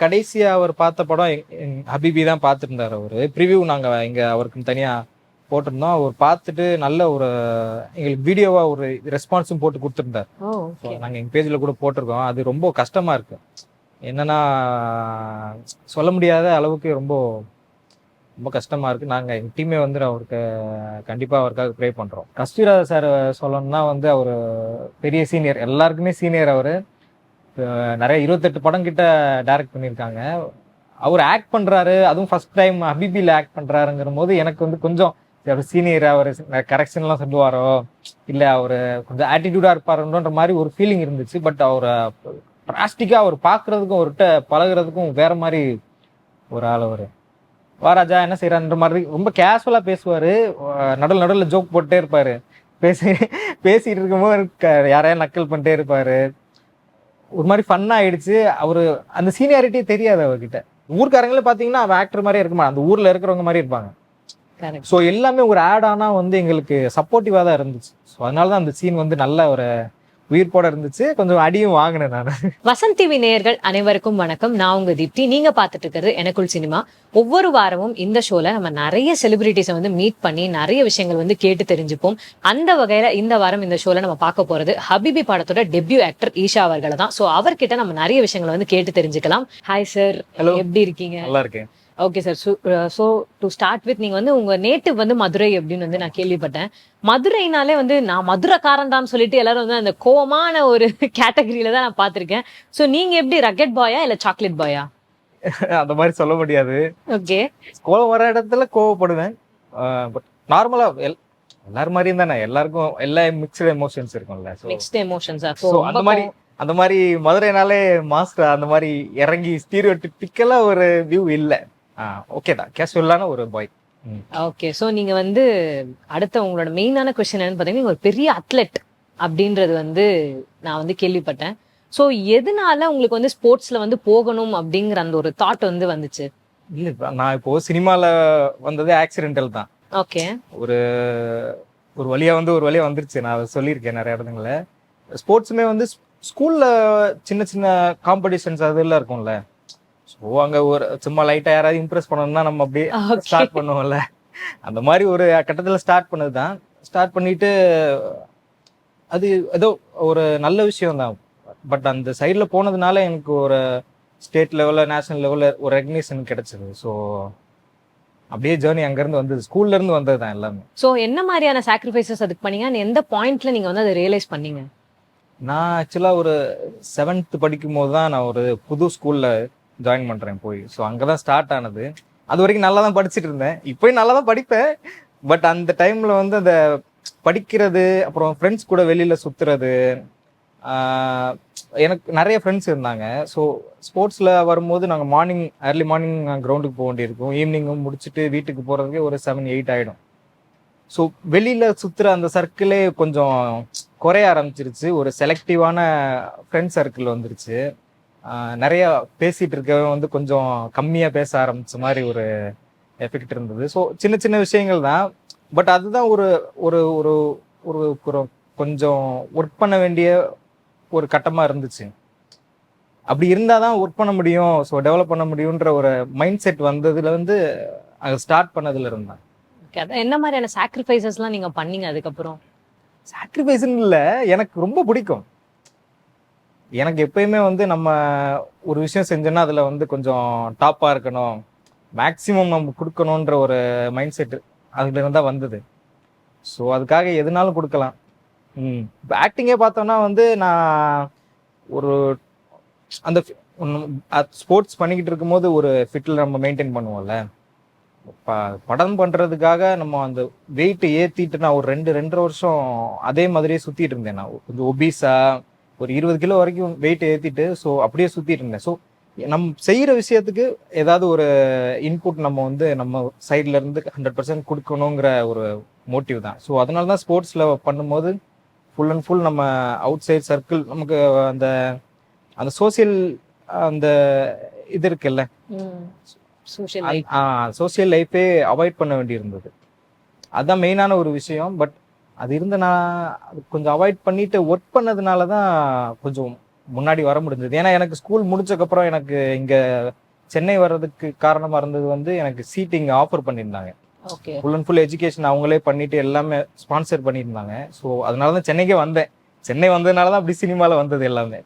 கடைசியா அவர் பார்த்த படம் ஹபிபி தான் பார்த்துருந்தாரு. அவரு ப்ரிவியூ நாங்க இங்க அவருக்கு தனியா போட்டிருந்தோம். அவர் பார்த்துட்டு நல்ல ஒரு எங்களுக்கு வீடியோவா ஒரு ரெஸ்பான்ஸும் போட்டு கொடுத்துருந்தார். நாங்க எங்க பேஜ்ல கூட போட்டிருக்கோம். அது ரொம்ப கஷ்டமா இருக்கு. என்னன்னா சொல்ல முடியாத அளவுக்கு ரொம்ப ரொம்ப கஷ்டமா இருக்கு. நாங்க எங்க டீமே வந்து அவருக்கு கண்டிப்பா அவருக்காக ப்ரே பண்றோம். கஸ்தூரிராஜா சார் சொல்லணும்னா வந்து அவரு பெரிய சீனியர், எல்லாருக்குமே சீனியர். அவரு நிறைய 28 படம் கிட்ட டைரக்ட் பண்ணியிருக்காங்க. அவர் ஆக்ட் பண்றாரு, அதுவும் ஃபர்ஸ்ட் டைம் ஹபிபில ஆக்ட் பண்றாருங்கிற போது எனக்கு வந்து கொஞ்சம் சீனியர், அவர் கரெக்ஷன்லாம் சொல்லுவாரோ இல்ல அவரு கொஞ்சம் ஆட்டிடியூடா இருப்பாருன்ற மாதிரி ஒரு ஃபீலிங் இருந்துச்சு. பட் அவரை பிராஸ்டிக்கா அவர் பாக்குறதுக்கும் அவர்கிட்ட பழகுறதுக்கும் வேற மாதிரி ஒரு ஆள். அவரு வாராஜா என்ன செய்யறான்ற மாதிரி ரொம்ப கேஷுவலா பேசுவாரு. நடுவில் ஜோக் போட்டுட்டே இருப்பாரு. பேசிட்டு இருக்கும்போது யாரையும் நக்கல் பண்ணிட்டே இருப்பாரு. ஒரு மாதிரி ஃபன் ஆயிடுச்சு. அவரு அந்த சீனியாரிட்டியே தெரியாது அவர்கிட்ட. ஊர்க்காரங்களே பாத்தீங்கன்னா அவ ஆக்டர் மாதிரியே இருக்குமா, அந்த ஊர்ல இருக்கிறவங்க மாதிரி இருப்பாங்க. ஸோ எல்லாமே ஒரு ஆட் ஆனா வந்து எங்களுக்கு சப்போர்ட்டிவா தான் இருந்துச்சு. ஸோ அதனாலதான் அந்த சீன் வந்து நல்ல ஒரு உயிர்ப்போட இருந்துச்சு. கொஞ்சம் அடியும் வாங்கினேன் நான். வசந்த் டிவி நேயர்கள் அனைவருக்கும் வணக்கம். நான் உங்க தீப்தி. நீங்க பாத்துட்டு இருக்கிறது எனக்குள் சினிமா. ஒவ்வொரு வாரமும் இந்த ஷோல நம்ம நிறைய செலிபிரிட்டிஸை வந்து மீட் பண்ணி நிறைய விஷயங்கள் வந்து கேட்டு தெரிஞ்சுப்போம். அந்த வகையில இந்த வாரம் இந்த ஷோல நம்ம பார்க்க போறது ஹபிபி படத்தோட டெபியூ ஆக்டர் ஈஷா அவர்களை தான். ஸோ அவர்கிட்ட நம்ம நிறைய விஷயங்களை வந்து கேட்டு தெரிஞ்சுக்கலாம். ஹாய் சார், எப்படி இருக்கீங்க? நல்லா இருக்கேன். Okay sir. So to start with, நீங்க வந்து உங்க நேட்டிவ் வந்து மதுரை அப்படின்னு வந்து நான் கேள்விப்பட்டேன். மதுரைனாலே வந்து நான் மதுரைக்காரன் தான் சொல்லிட்டு எல்லாரும் வந்து அந்த கோவமான ஒரு கேட்டகரியில தான் நான் பார்த்திருக்கேன். ஸோ நீங்க எப்படி ரக்கெட் பாயா இல்ல சாக்லேட் பாயா? அந்த மாதிரி சொல்ல முடியாது. ஓகே, கோவம் வர இடத்துல கோவப்படுவேன். பட் நார்மலா எல்லாரும் மாதிரியும் தானே, எல்லாருக்கும் எல்லா மிக்ஸ்டு எமோஷன்ஸ் இருக்கும்ல. மிக்ஸ்டு எமோஷன்ஸா? அந்த மாதிரி மதுரைனாலே மாஸ்டர் அந்த மாதிரி இறங்கி ஸ்டீரியோடிபிக்கலா ஒரு வியூ இல்ல. ஓகே தான், கேஷுவலான ஒரு பாய். ஓகே. ஸோ நீங்க வந்து அடுத்த உங்களோட மெயினான கொஸ்டின் என்னன்னு பார்த்தீங்கன்னா, ஒரு பெரிய அத்லெட் அப்படின்றது வந்து நான் வந்து கேள்விப்பட்டேன். ஸோ எதனால உங்களுக்கு வந்து ஸ்போர்ட்ஸ்ல வந்து போகணும் அப்படிங்கிற அந்த ஒரு தாட் வந்து வந்துச்சு? இல்ல, நான் இப்போ சினிமால வந்தது ஆக்சிடென்டல் தான். ஓகே. ஒரு ஒரு வழியா வந்துருச்சு. நான் அதை சொல்லியிருக்கேன் நிறைய இடத்துல. ஸ்போர்ட்ஸுமே வந்து ஸ்கூல்ல சின்ன சின்ன காம்படிஷன்ஸ் அதெல்லாம் இருக்கும்ல. ஸோ அங்க ஒரு சும்மா லைட்டா யாராவது இம்ப்ரெஸ் பண்ணணும்னா நம்ம அப்படியே ஸ்டார்ட் பண்ணுவோம்ல. அந்த மாதிரி ஒரு கட்டத்துல ஸ்டார்ட் பண்ணதுதான். ஸ்டார்ட் பண்ணிட்டு அது ஏதோ ஒரு நல்ல விஷயம் தான். பட் அந்த சைட்ல போனதுனால எனக்கு ஒரு ஸ்டேட் லெவல்ல நேஷனல் லெவல்ல ஒரு ரெகக்னிஷன் கிடைச்சது. ஸோ அப்படியே ஜேர்னி அங்க இருந்து வந்தது, ஸ்கூல்ல இருந்து வந்தது தான் எல்லாமே. ஸோ என்ன மாதிரியான சாக்ரிஃபைசஸ் அதுக்கு பண்ணீங்க? எந்த பாயிண்ட்ல நீங்க வந்து அதை ரியலைஸ் பண்ணீங்க? நான் ஆக்சுவலா ஒரு 7th படிக்கும் போது தான் நான் ஒரு புது ஸ்கூல்ல ஜாயின் பண்றேன் போய். ஸோ அங்கதான் ஸ்டார்ட் ஆனது. அது வரைக்கும் நல்லா தான் படிச்சுட்டு இருந்தேன். இப்பயும் நல்லா தான் படிப்பேன். பட் அந்த டைம்ல வந்து அந்த படிக்கிறது, அப்புறம் ஃப்ரெண்ட்ஸ் கூட வெளியில சுத்துறது, எனக்கு நிறைய ஃப்ரெண்ட்ஸ் இருந்தாங்க. ஸோ ஸ்போர்ட்ஸ்ல வரும்போது நாங்கள் ஏர்லி மார்னிங் கிரவுண்டுக்கு போக வேண்டியிருக்கும். ஈவினிங்கும் முடிச்சுட்டு வீட்டுக்கு போறதுக்கே ஒரு 7-8 ஆயிடும். ஸோ வெளியில சுத்துற அந்த சர்க்கிளே கொஞ்சம் குறைய ஆரம்பிச்சிருச்சு. ஒரு செலக்டிவான ஃப்ரெண்ட் சர்க்கிள் வந்துருச்சு. நிறைய பேசிட்டு இருக்கவே வந்து கொஞ்சம் கம்மியா பேச ஆரம்பிச்ச மாதிரி ஒரு எஃபெக்ட் இருந்தது. ஸோ சின்ன சின்ன விஷயங்கள் தான். பட் அதுதான் ஒரு ஒரு ஒரு ஒரு கொஞ்சம் ஒர்க் பண்ண வேண்டிய ஒரு கட்டமா இருந்துச்சு. அப்படி இருந்தாதான் ஒர்க் பண்ண முடியும், ஸோ டெவலப் பண்ண முடியும்ன்ற ஒரு மைண்ட் செட் வந்ததுல வந்து அது ஸ்டார்ட் பண்ணதுல இருந்தான். என்ன மாதிரியான சாக்ரிஃபைசஸ்லாம் நீங்க பண்ணீங்க அதுக்கப்புறம்? சாக்ரிஃபைஸ்ன்னு இல்லை, எனக்கு ரொம்ப பிடிக்கும். எனக்கு எப்பயுமே வந்து நம்ம ஒரு விஷயம் செஞ்சோன்னா அதுல வந்து கொஞ்சம் டாப்பா இருக்கணும், மேக்சிமம் நம்ம கொடுக்கணுன்ற ஒரு மைண்ட் செட் அதுல இருந்தா வந்தது. ஸோ அதுக்காக எதுனாலும் கொடுக்கலாம். இப்போ ஆக்டிங்கே பார்த்தோம்னா வந்து நான் ஒரு அந்த ஸ்போர்ட்ஸ் பண்ணிக்கிட்டு இருக்கும்போது ஒரு ஃபிட்டில் நம்ம மெயின்டைன் பண்ணுவோம்ல. படம் பண்றதுக்காக நம்ம அந்த வெயிட் ஏத்திட்டு நான் ஒரு 2-2.5 வருஷம் அதே மாதிரியே சுத்திட்டு இருந்தேன். நான் கொஞ்சம் ஒபீஸா ஒரு 20 கிலோ வரைக்கும் வெயிட் ஏத்திட்டு ஸோ அப்படியே சுத்திட்டு இருந்தேன். ஸோ நம்ம செய்யற விஷயத்துக்கு ஏதாவது ஒரு இன்புட் நம்ம வந்து நம்ம சைட்ல இருந்து 100% கொடுக்கணுங்கிற ஒரு மோட்டிவ் தான். ஸோ அதனால தான் ஸ்போர்ட்ஸ்ல பண்ணும்போது ஃபுல் அண்ட் ஃபுல் நம்ம அவுட் சைட் சர்க்கிள், நமக்கு அந்த அந்த சோசியல் அந்த இது இருக்குல்ல, சோசியல் லைஃபே அவாய்ட் பண்ண வேண்டி இருந்தது. அதுதான் மெயினான ஒரு விஷயம். பட் அது இருந்த நான் கொஞ்சம் அவாய்ட் பண்ணிட்டு ஒர்க் பண்ணதுனால தான் கொஞ்சம் முன்னாடி வர முடிஞ்சது. ஏன்னா எனக்கு ஸ்கூல் முடிச்சக்கப்புறம் எனக்கு இங்க சென்னை வர்றதுக்கு காரணமா இருந்தது வந்து எனக்கு சீட்டிங் ஆஃபர் பண்ணியிருந்தாங்க. Okay full and full education அவங்களே பண்ணிட்டு எல்லாமே ஸ்பான்சர் பண்ணியிருந்தாங்க. ஸோ அதனால தான் சென்னைக்கே வந்தேன். சென்னை வந்ததுனால தான் அப்படி சினிமாவில் வந்தது எல்லாமே.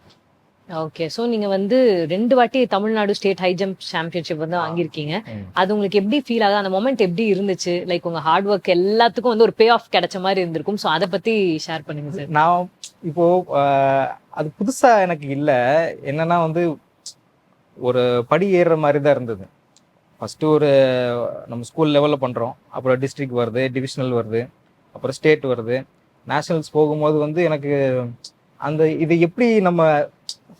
ஓகே. ஸோ நீங்க வந்து 2 வாட்டி Tamil Nadu state high jump championship வந்து வாங்கியிருக்கீங்க. அது உங்களுக்கு எப்படி ஃபீல் ஆகுது? அந்த மொமெண்ட் எப்படி இருந்துச்சு? லைக் உங்க ஹார்ட் ஒர்க் எல்லாத்துக்கும் வந்து ஒரு பே ஆஃப் கிடைச்ச மாதிரி இருந்திருக்கும். ஸோ அதை பத்தி ஷேர் பண்ணுங்க சார். நான் இப்போ அது புதுசா எனக்கு இல்லை. என்னன்னா வந்து ஒரு படி ஏறுற மாதிரி தான் இருந்தது. ஃபர்ஸ்ட் ஒரு நம்ம ஸ்கூல் லெவலில் பண்ணுறோம், அப்புறம் டிஸ்ட்ரிக்ட் வருது, டிவிஷனல் வருது, அப்புறம் ஸ்டேட் வருது, நேஷனல்ஸ் போகும்போது வந்து எனக்கு அந்த இதை எப்படி நம்ம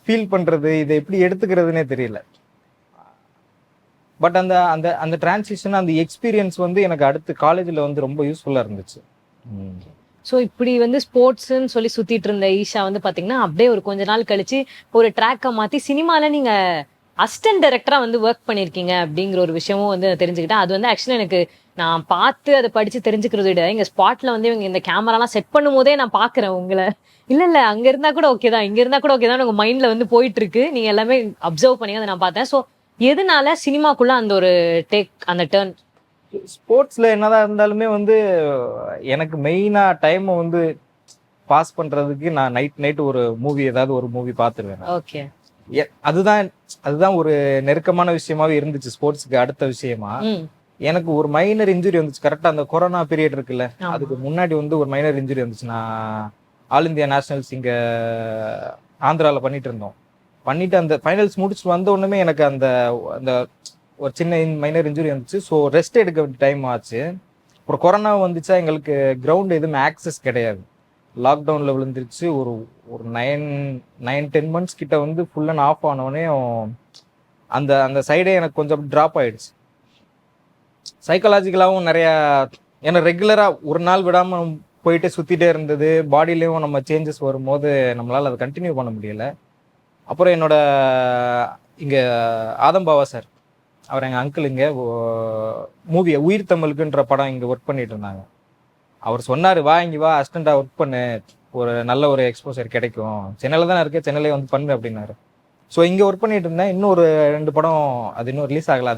ஃபீல் பண்ணுறது, இதை எப்படி எடுத்துக்கிறதுனே தெரியல. பட் அந்த அந்த அந்த டிரான்சிஷன், அந்த எக்ஸ்பீரியன்ஸ் வந்து எனக்கு அடுத்து காலேஜில் வந்து ரொம்ப யூஸ்ஃபுல்லாக இருந்துச்சு. ஸோ இப்படி வந்து ஸ்போர்ட்ஸ்ன்னு சொல்லி சுத்திட்டு இருந்த ஈஷா வந்து பாத்தீங்கன்னா அப்படியே ஒரு கொஞ்ச நாள் கழிச்சு ஒரு ட்ராக்கை மாத்தி சினிமால நீங்க அசிஸ்டன்ட் டைரக்டரா வந்து ஒர்க் பண்ணிருக்கீங்க அப்படிங்கிற ஒரு விஷயமும் வந்து தெரிஞ்சுக்கிட்டேன். அது வந்து ஆக்சுவலி எனக்கு நான் பார்த்து அதை படிச்சு தெரிஞ்சுக்கிறத விட இங்க ஸ்பாட்ல வந்து இவங்க இந்த கேமராலாம் செட் பண்ணும் போதே நான் பாக்குறேன் உங்களை. இல்ல அங்க இருந்தா கூட ஓகே தான், இங்க இருந்தா கூட ஓகே தான், உங்க மைண்ட்ல வந்து போயிட்டு இருக்கு. நீங்க எல்லாமே அப்சர்வ் பண்ணி அதை நான் பார்த்தேன். ஸோ எதனால சினிமாக்குள்ள அந்த ஒரு அந்த டேர்ன்? ஸ்போர்ட்ஸ்ல என்னதான் இருந்தாலுமே வந்து எனக்கு மெயினா டைமை வந்து பாஸ் பண்றதுக்கு நான் நைட் ஒரு மூவி, ஏதாவது ஒரு மூவி பார்த்துருவேன். ஓகே. அதுதான் ஒரு நெருக்கமான விஷயமாவே இருந்துச்சு ஸ்போர்ட்ஸ்க்கு. அடுத்த விஷயமா எனக்கு ஒரு மைனர் இன்ஜுரி வந்துச்சு. கரெக்டா அந்த கொரோனா பீரியட் இருக்குல்ல, அதுக்கு முன்னாடி வந்து ஒரு மைனர் இன்ஜுரி வந்துச்சு. நான் ஆல் இந்தியா நேஷனல்ஸ் இங்க ஆந்திரால பண்ணிட்டு இருந்தோம். பண்ணிட்டு அந்த ஃபைனல்ஸ் முடிச்சுட்டு வந்த உடனே எனக்கு அந்த அந்த ஒரு சின்ன மைனர் இன்ஜுரி வந்துச்சு. ஸோ ரெஸ்ட் எடுக்க வேண்டிய டைம் ஆச்சு. அப்புறம் கொரோனா வந்துச்சா, எங்களுக்கு கிரவுண்ட் எதுவுமே ஆக்சஸ் கிடையாது. லாக்டவுனில் விழுந்துருச்சு. ஒரு ஒரு 9-10 மந்த்ஸ் கிட்ட வந்து ஃபுல் அண்ட் ஆஃப் ஆனவொடனே அந்த அந்த சைடே எனக்கு கொஞ்சம் ட்ராப் ஆயிடுச்சு. சைக்காலஜிக்கலாகவும் நிறையா, ஏன்னா ரெகுலராக ஒரு நாள் விடாமல் போயிட்டு சுற்றிட்டே இருந்தது. பாடியிலையும் நம்ம சேஞ்சஸ் வரும்போது நம்மளால் அதை கண்டினியூ பண்ண முடியலை. அப்புறம் என்னோட இங்கே ஆதம்பாவா சார், அவர் எங்கள் அங்கிள், இங்கே மூவி உயிர் தமிழுக்குன்ற படம் இங்கே ஒர்க் பண்ணிட்டு இருந்தாங்க. அவர் சொன்னார், வா இங்கே வா, அசிஸ்டண்டாக ஒர்க் பண்ணு, ஒரு நல்ல ஒரு எக்ஸ்போசர் கிடைக்கும், சென்னையில் தானே இருக்கேன், சென்னையிலே வந்து பண்ணு அப்படின்னாரு. ஸோ இங்கே ஒர்க் பண்ணிட்டு இருந்தேன். இன்னும் ஒரு 2 படம் அது இன்னும் ரிலீஸ் ஆகலை,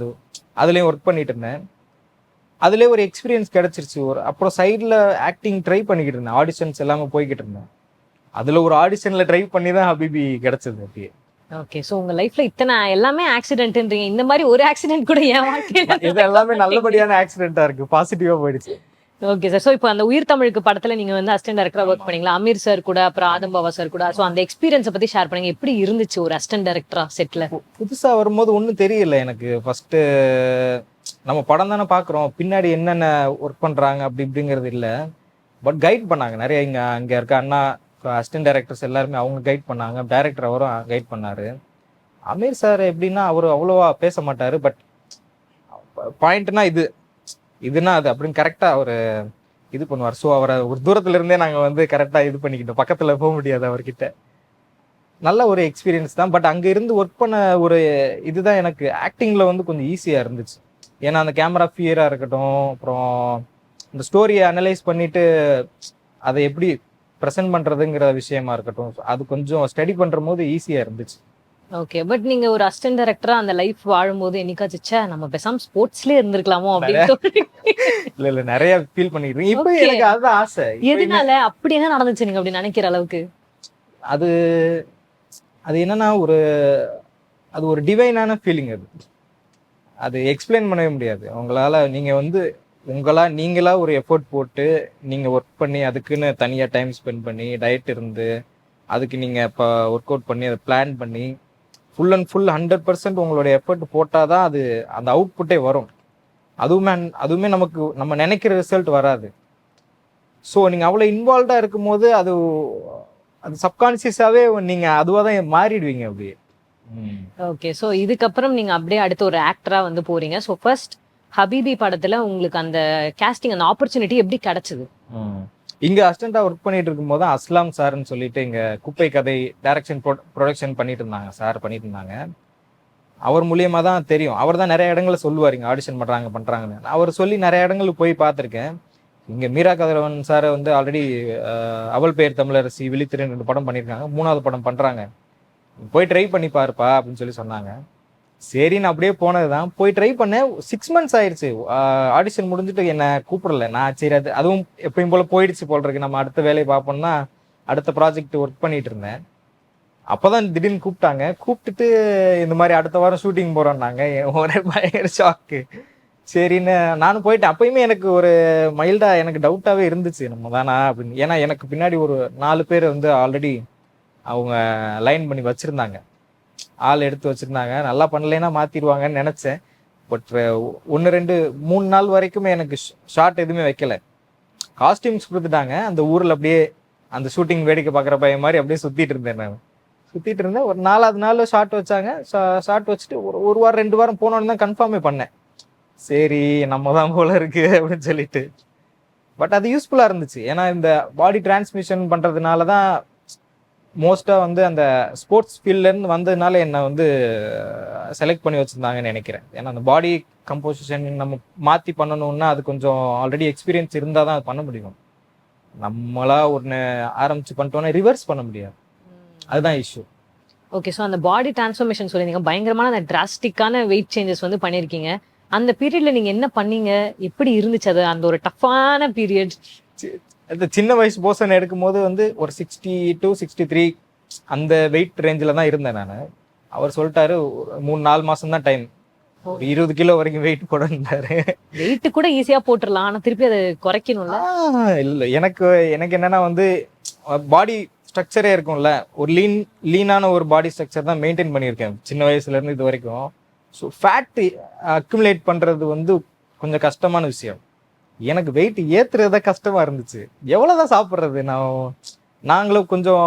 அதுலேயும் ஒர்க் பண்ணிட்டு இருந்தேன். அதுலேயே ஒரு எக்ஸ்பீரியன்ஸ் கிடைச்சிருச்சு. அப்புறம் சைடில் ஆக்டிங் ட்ரை பண்ணிக்கிட்டு இருந்தேன், ஆடிஷன்ஸ் எல்லாமே போய்கிட்டு இருந்தேன். அதில் ஒரு ஆடிஷனில் ட்ரை பண்ணி தான் ஹபிபி கிடைச்சது அப்படியே. ஓகே. ஸோ உங்க லைஃப்ல இத்தனை எல்லாமே ஆக்சிடென்ட்ன்றீங்க, இந்த மாதிரி ஒரு ஆக்சிடென்ட் கூட ஏன் வாழ்க்கையில? இது எல்லாமே நல்லபடியான ஆக்சிடென்ட்டா இருக்கு, பாசிட்டிவா போயிடுச்சு. Okay sir. ஸோ இப்போ அந்த உயிர் தமிழுக்கு படத்துல நீங்க வந்து அசிஸ்டன்ட் டைரக்டரா ஒர்க் பண்ணீங்களா, அமீர் சார் கூட, அப்புறம் ஆதம்பாவா சார் கூட. ஸோ அந்த எக்ஸ்பீரியன்ஸை பத்தி ஷேர் பண்ணுங்க. எப்படி இருந்துச்சு ஒரு அசிஸ்டன்ட் டைரக்டரா செட்ல? புதுசா வரும்போது ஒன்றும் தெரியல எனக்கு. ஃபர்ஸ்ட் நம்ம படம் தானே பார்க்குறோம், பின்னாடி என்னென்ன ஒர்க் பண்றாங்க அப்படி இப்படிங்கிறது இல்லை. பட் கைட் பண்ணாங்க நிறைய. இங்கே இருக்க அண்ணா அசிஸ்டன்ட் டைரக்டர்ஸ் எல்லாருமே அவங்க கைட் பண்ணாங்க. டைரக்டர் அவரும் கைட் பண்ணாரு. அமீர் சார் எப்படின்னா, அவர் அவ்வளோவா பேச மாட்டாரு. பட் பாயிண்ட்னா இதுனா அது அப்படின்னு கரெக்டா அவர் இது பண்ணுவார். ஸோ அவரை ஒரு தூரத்துல இருந்தே நாங்கள் வந்து கரெக்டா இது பண்ணிக்கிட்டோம், பக்கத்துல போக முடியாது அவர்கிட்ட. நல்ல ஒரு எக்ஸ்பீரியன்ஸ் தான். பட் அங்க இருந்து ஒர்க் பண்ண ஒரு இதுதான் எனக்கு ஆக்டிங்ல வந்து கொஞ்சம் ஈஸியா இருந்துச்சு. ஏன்னா அந்த கேமரா ஃபியரா இருக்கட்டும், அப்புறம் இந்த ஸ்டோரியை அனலைஸ் பண்ணிட்டு அதை எப்படி ப்ரெசென்ட் பண்றதுங்கிற விஷயமா இருக்கட்டும், அது கொஞ்சம் ஸ்டடி பண்ற போது ஈஸியா இருந்துச்சு. ஓகே. பட் நீங்க ஒரு அசிஸ்டன்ட் டைரக்டரா அந்த லைஃப் வாழும்போது என்னைக்காச்சும் நம்ம பேசாம ஸ்போர்ட்ஸ்லயே இருந்திருக்கலாமோ அப்படின்னு இல்ல நிறைய ஃபீல் பண்ணிட்டு இப்போ எனக்கு அதுதான் ஆசை. எதனால அப்படி என்ன நடந்துச்சு நீங்க அப்படி நினைக்கிற அளவுக்கு? அது அது என்னன்னா அது ஒரு டிவைனான ஃபீலிங். அது எக்ஸ்பிளைன் பண்ணவே முடியாது உங்களால. நீங்க வந்து நீங்களா ஒரு எஃபோர்ட் போட்டு நீங்க ஒர்க் பண்ணி அதுக்குன்னு தனியா டைம் ஸ்பெண்ட் பண்ணி டயட் இருந்து அதுக்கு நீங்க இப்போ ஒர்க் அவுட் பண்ணி அதை பிளான் பண்ணி ஃபுல் அண்ட் ஃபுல் 100% உங்களோட எஃபர்ட் போட்டாதான் அது அந்த அவுட்புட்டே வரும். அதுவுமே நம்ம நினைக்கிற ரிசல்ட் வராது. ஸோ நீங்கள் அவ்வளோ இன்வால்வ்டாக இருக்கும் போது அது சப்கான்சியஸாகவே நீங்கள் அதுவாக தான் மாறிடுவீங்க அப்படியே. ஓகே. ஸோ இதுக்கப்புறம் நீங்கள் அப்படியே அடுத்த ஒரு ஆக்டராக வந்து போறீங்க. ஸோ ஃபர்ஸ்ட் ஹபிபி படத்தில் உங்களுக்கு அந்த கேஸ்டிங், அந்த ஆப்பர்ச்சுனிட்டி எப்படி கிடைச்சது? இங்கே அசிஸ்டண்டாக ஒர்க் பண்ணிட்டு இருக்கும்போது தான் அஸ்லாம் சார்ன்னு சொல்லிட்டு இங்கே குப்பை கதை டைரக்ஷன் ப்ரொடக்ஷன் பண்ணிட்டு இருந்தாங்க சார், பண்ணிட்டு இருந்தாங்க. அவர் மூலியமாக தான் தெரியும். அவர் தான் நிறைய இடங்களை சொல்லுவார் இங்கே ஆடிஷன் பண்ணுறாங்கன்னு. அவர் சொல்லி நிறைய இடங்களுக்கு போய் பார்த்துருக்கேன். இங்கே மீரா கதிரவன் சாரை வந்து ஆல்ரெடி அவள் பெயர் தமிழரசி, விழித்திரன் 2 படம் பண்ணியிருக்காங்க. 3வது படம் பண்ணுறாங்க. போய் ட்ரை பண்ணி பாருப்பா அப்படின்னு சொல்லி சொன்னாங்க. சரின்னு அப்படியே போனது தான். போய் ட்ரை பண்ணேன். 6 months ஆயிடுச்சு. ஆடிஷன் முடிஞ்சுட்டு என்னை கூப்பிடல. நான் சரி அதுவும் எப்பயும் போல் போயிடுச்சு போல் இருக்கு, நம்ம அடுத்த வேலையை பார்ப்போம்னா அடுத்த ப்ராஜெக்ட் ஒர்க் பண்ணிட்டு இருந்தேன். அப்போதான் திடீர்னு கூப்பிட்டாங்க. கூப்பிட்டுட்டு இந்த மாதிரி அடுத்த வாரம் ஷூட்டிங் போகிறோன்னாங்க. ஒரே பயங்கர ஷாக்கு. சரின்னு நானும் போயிட்டேன். அப்பயுமே எனக்கு ஒரு மைல்டாக எனக்கு டவுட்டாகவே இருந்துச்சு, நம்ம தானா அப்படின்னு. ஏன்னா எனக்கு பின்னாடி ஒரு 4 பேர் வந்து ஆல்ரெடி அவங்க லைன் பண்ணி வச்சுருந்தாங்க, ஆள் எடுத்து வச்சுருந்தாங்க. நல்லா பண்ணலைன்னா மாற்றிடுவாங்கன்னு நினச்சேன். பட் 1 2 3 நாள் வரைக்குமே எனக்கு ஷார்ட் எதுவுமே வைக்கல. காஸ்டியூம்ஸ் கொடுத்துட்டாங்க. அந்த ஊரில் அப்படியே அந்த ஷூட்டிங் வேடிக்கை பார்க்குற பையன் மாதிரி அப்படியே சுற்றிட்டு இருந்தேன். நான் சுற்றிட்டு இருந்தேன். ஒரு 4வது நாள் ஷார்ட் வச்சாங்க. ஷார்ட் வச்சுட்டு ஒரு வாரம் 2 வாரம் போனோன்னு தான் கன்ஃபார்மே பண்ணேன். சரி நம்ம தான் போல இருக்கு அப்படின்னு சொல்லிட்டு. பட் அது யூஸ்ஃபுல்லாக இருந்துச்சு. ஏன்னா இந்த பாடி டிரான்ஸ்மிஷன் பண்ணுறதுனால தான் மோஸ்ட்டாக வந்து அந்த ஸ்போர்ட்ஸ் ஃபீல்ட்லேருந்து வந்ததுனால என்னை வந்து செலக்ட் பண்ணி வச்சுருந்தாங்கன்னு நினைக்கிறேன். ஏன்னா அந்த பாடி கம்போசிஷன் நம்ம மாற்றி பண்ணணும்னா அது கொஞ்சம் ஆல்ரெடி எக்ஸ்பீரியன்ஸ் இருந்தால் தான் அது பண்ண முடியும். நம்மளா ஒன்று ஆரம்பிச்சு பண்ணிட்டோன்னா ரிவர்ஸ் பண்ண முடியாது. அதுதான் இஷ்யூ. ஓகே, ஸோ அந்த பாடி டிரான்ஸ்ஃபர்மேஷன் சொல்லியிருந்தீங்க, பயங்கரமான அந்த டிராஸ்டிக்கான வெயிட் சேஞ்சஸ் வந்து பண்ணியிருக்கீங்க. அந்த பீரியட்ல நீங்க என்ன பண்ணீங்க, எப்படி இருந்துச்சு அது, அந்த ஒரு டஃப்பான பீரியட்? அது சின்ன வயசு போர்ஷன் எடுக்கும்போது வந்து ஒரு 62 63 அந்த வெயிட் ரேஞ்சில் தான் இருந்தேன் நான். அவர் சொல்லிட்டாரு 3-4 மாதம் தான் டைம், ஒரு 20 கிலோ வரைக்கும் வெயிட் போடணுன்றாரு. வெயிட் கூட ஈஸியா போட்டுடலாம், ஆனா திருப்பி அதை குறைக்கணும்ல. இல்லை, எனக்கு என்னன்னா வந்து பாடி ஸ்ட்ரக்சரே இருக்கும்ல, ஒரு லீனான ஒரு பாடி ஸ்ட்ரக்சர் தான் மெயின்டைன் பண்ணியிருக்கேன் சின்ன வயசுலேருந்து இது வரைக்கும். ஸோ ஃபேட் அக்யூமுலேட் பண்ணுறது வந்து கொஞ்சம் கஷ்டமான விஷயம். எனக்கு வெயிட் ஏற்றுறது தான் கஷ்டமாக இருந்துச்சு. எவ்வளோ தான் சாப்பிட்றது, நாங்களும் கொஞ்சம்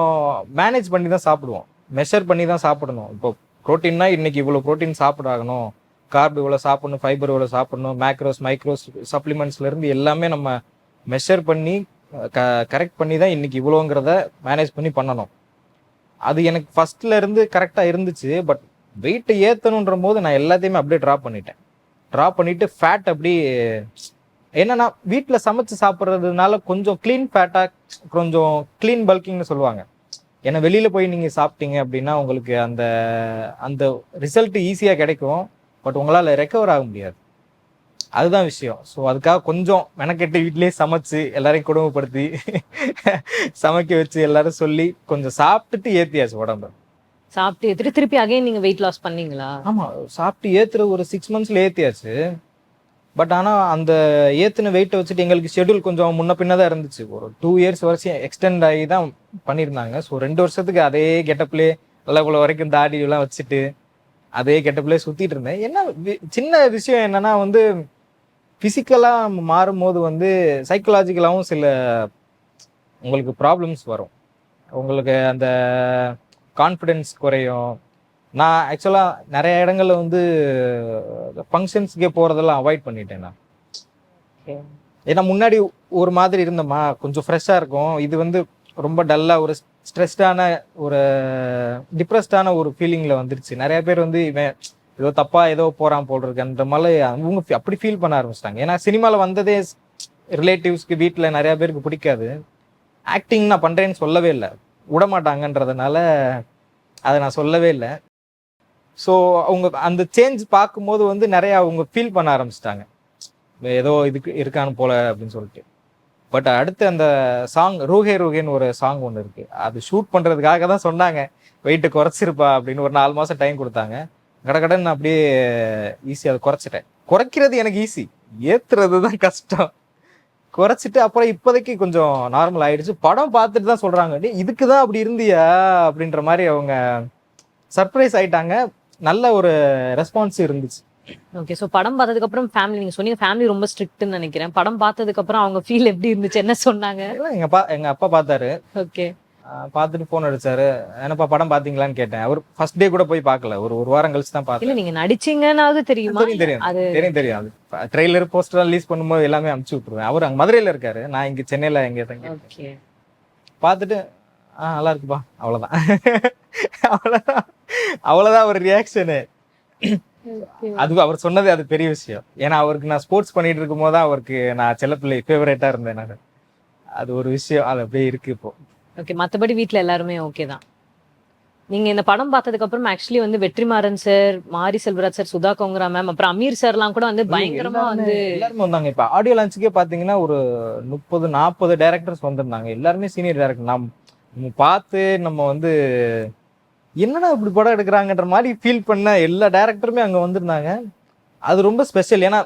மேனேஜ் பண்ணி தான் சாப்பிடுவோம், மெஷர் பண்ணி தான் சாப்பிடணும். இப்போ ப்ரோட்டீன்னா இன்றைக்கி இவ்வளோ ப்ரோட்டீன் சாப்பிடாகணும், கார்பு இவ்வளோ சாப்பிடணும், ஃபைபர் இவ்வளோ சாப்பிடணும், மேக்ரோஸ் மைக்ரோஸ் சப்ளிமெண்ட்ஸ்லேருந்து எல்லாமே நம்ம மெஷர் பண்ணி கரெக்ட் பண்ணி தான் இன்றைக்கி இவ்வளோங்கிறத மேனேஜ் பண்ணி பண்ணணும். அது எனக்கு ஃபஸ்ட்டில் இருந்து கரெக்டாக இருந்துச்சு. பட் வெயிட்டை ஏற்றணுன்ற போது நான் எல்லாத்தையுமே அப்படியே ட்ராப் பண்ணிவிட்டு ஃபேட் அப்படி என்னன்னா வீட்டில் சமைச்சு சாப்பிட்றதுனால கொஞ்சம் க்ளீன் ஃபேட்டாக, கொஞ்சம் க்ளீன் பல்கிங்னு சொல்லுவாங்க. ஏன்னா வெளியில் போய் நீங்கள் சாப்பிட்டீங்க அப்படின்னா உங்களுக்கு அந்த அந்த ரிசல்ட் ஈஸியாக கிடைக்கும், பட் உங்களால் ரெக்கவர் ஆக முடியாது. அதுதான் விஷயம். ஸோ அதுக்காக கொஞ்சம் மெனக்கெட்டு வீட்டிலேயே சமைச்சு எல்லாரையும் குடும்பப்படுத்தி சமைக்க வச்சு எல்லாரும் சொல்லி கொஞ்சம் சாப்பிட்டுட்டு ஏற்றியாச்சு உடம்பு. சாப்பிட்டு ஏத்துட்டு திருப்பி அகைன் நீங்க வெயிட் லாஸ் பண்ணீங்களா? ஆமாம், சாப்பிட்டு ஏற்றுற ஒரு 6 monthsல ஏற்றியாச்சு. பட் ஆனால் அந்த ஏற்றின வெயிட்டை வச்சுட்டு எங்களுக்கு ஷெடியூல் கொஞ்சம் முன்ன பின்ன தான் இருந்துச்சு. ஒரு 2 years வரைக்கும் எக்ஸ்டெண்ட் ஆகி தான் பண்ணியிருந்தாங்க. ஸோ 2 வருஷத்துக்கு அதே கெட்டப்லேயே நல்லா இவ்வளோ வரைக்கும் தாடி எல்லாம் வச்சுட்டு அதே கெட்டப்லேயே சுற்றிட்டு இருந்தேன். என்ன சின்ன விஷயம் என்னன்னா வந்து ஃபிசிக்கலாக மாறும்போது வந்து சைக்கலாஜிக்கலாகவும் சில உங்களுக்கு ப்ராப்ளம்ஸ் வரும். உங்களுக்கு அந்த கான்ஃபிடென்ஸ் குறையும். நான் ஆக்சுவலாக நிறைய இடங்கள்ல வந்து ஃபங்க்ஷன்ஸ்க்கே போகிறதெல்லாம் அவாய்ட் பண்ணிட்டேன் நான். ஏன்னா முன்னாடி ஒரு மாதிரி இருந்தோமா, கொஞ்சம் ஃப்ரெஷ்ஷாக இருக்கும். இது வந்து ரொம்ப டல்லாக ஒரு ஸ்ட்ரெஸ்டான ஒரு டிப்ரெஸ்டான ஒரு ஃபீலிங்கில் வந்துருச்சு. நிறைய பேர் வந்து இவன் ஏதோ தப்பாக ஏதோ போகிறான் போல் இருக்குன்ற மாதிரி அவங்க அப்படி ஃபீல் பண்ண ஆரம்பிச்சிட்டாங்க. ஏன்னா சினிமாவில் வந்ததே ரிலேட்டிவ்ஸ்க்கு வீட்டில் நிறையா பேருக்கு பிடிக்காது. ஆக்டிங் நான் பண்ணுறேன்னு சொல்லவே இல்லை, விடமாட்டாங்கன்றதுனால அதை நான் சொல்லவே இல்லை. ஸோ அவங்க அந்த சேஞ்ச் பார்க்கும்போது வந்து நிறையா அவங்க ஃபீல் பண்ண ஆரம்பிச்சிட்டாங்க, ஏதோ இதுக்கு இருக்கான்னு போல அப்படின்னு சொல்லிட்டு. பட் அடுத்து அந்த சாங் ரூஹே ரூஹேன்னு ஒரு சாங் ஒன்று இருக்குது, அது ஷூட் பண்ணுறதுக்காக தான் சொன்னாங்க வெயிட்டு குறைச்சிருப்பா அப்படின்னு. ஒரு 4 மாதம் டைம் கொடுத்தாங்க. கடகடன்னு அப்படியே ஈஸியாக அதை குறைச்சிட்டேன். குறைக்கிறது எனக்கு ஈஸி, ஏற்றுறது தான் கஷ்டம். குறைச்சிட்டு அப்புறம் இப்போதைக்கு கொஞ்சம் நார்மல் ஆயிடுச்சு. படம் பார்த்துட்டு தான் சொல்கிறாங்க, நீ இதுக்கு தான் அப்படி இருந்தியா அப்படின்ற மாதிரி அவங்க சர்ப்ரைஸ் ஆயிட்டாங்க. நல்ல ஒரு ரெஸ்பான்ஸ் இருந்துச்சு. ஓகே, ஸோ படம் பார்த்ததுக்கு அப்புறம் ஃபேமிலி, நீங்க சொன்னீங்க ஃபேமிலி ரொம்ப ஸ்ட்ரிக்ட்னு நினைக்கிறேன். படம் பார்த்ததுக்கு அப்புறம் அவங்க ஃபீல் எப்படி இருந்துச்சு, என்ன சொன்னாங்க? எங்க அப்பா பார்த்தாரு. ஓகே, பார்த்துட்டு ஃபோன் அடிச்சாரு, என்னப்பா படம் பார்த்தீங்களான்னு கேட்டேன். அவர் ஃபர்ஸ்ட் டே கூட போய் பார்க்கல, ஒரு வாரம் கழிச்சு தான் பார்த்தேன். இல்ல நீங்க நடிச்சீங்கன்னாவது தெரியுமா? தெரியும் அது தெரியும். அது ட்ரெய்லர் போஸ்டர் ரிலீஸ் பண்ணும்போது எல்லாமே அனுப்பிச்சு விட்டுருவேன். அவர் அங்கே மதுரையில் இருக்காரு, நான் இங்கே சென்னையில் எங்கே தங்க. ஓகே, பார்த்துட்டு நல்லா இருக்குப்பா, அவ்வளோதான். அவ்வளோதான் ஒரு ரியாக்ஷனு. அது அவர் சொன்னது அது பெரிய விஷயம். ஏன்னா அவருக்கு நான் ஸ்போர்ட்ஸ் பண்ணிட்டு இருக்கும் போது தான் அவருக்கு நான் செல்லப்பிள்ளை ஃபேவரேட்டாக இருந்தேன் நான். அது ஒரு விஷயம், அது அப்படியே இருக்கு இப்போ. ஓகே, மற்றபடி வீட்டில் எல்லாருமே ஓகே தான்? நீங்க இந்த படம் பார்த்ததுக்கு அப்புறம் ஆக்சுவலி வந்து வெற்றிமாறன் சார், மாரி செல்வராஜ் சார், சுதா கோங்கரா மேம், அப்புறம் அமீர் சார்லாம் கூட வந்து பயங்கரமா வந்து எல்லாருமே வந்தாங்க. இப்ப ஆடியோ லான்ச்சுக்கே பாத்தீங்கன்னா ஒரு 30-40 டைரக்டர்ஸ் வந்திருந்தாங்க. எல்லாருமே சீனியர் டைரக்டர். நம்ம பார்த்து நம்ம வந்து என்னடா இப்படி படம் எடுக்கிறாங்கன்ற மாதிரி ஃபீல் பண்ண எல்லா டைரக்டருமே அங்க வந்திருந்தாங்க. அது ரொம்ப ஸ்பெஷல். ஏன்னா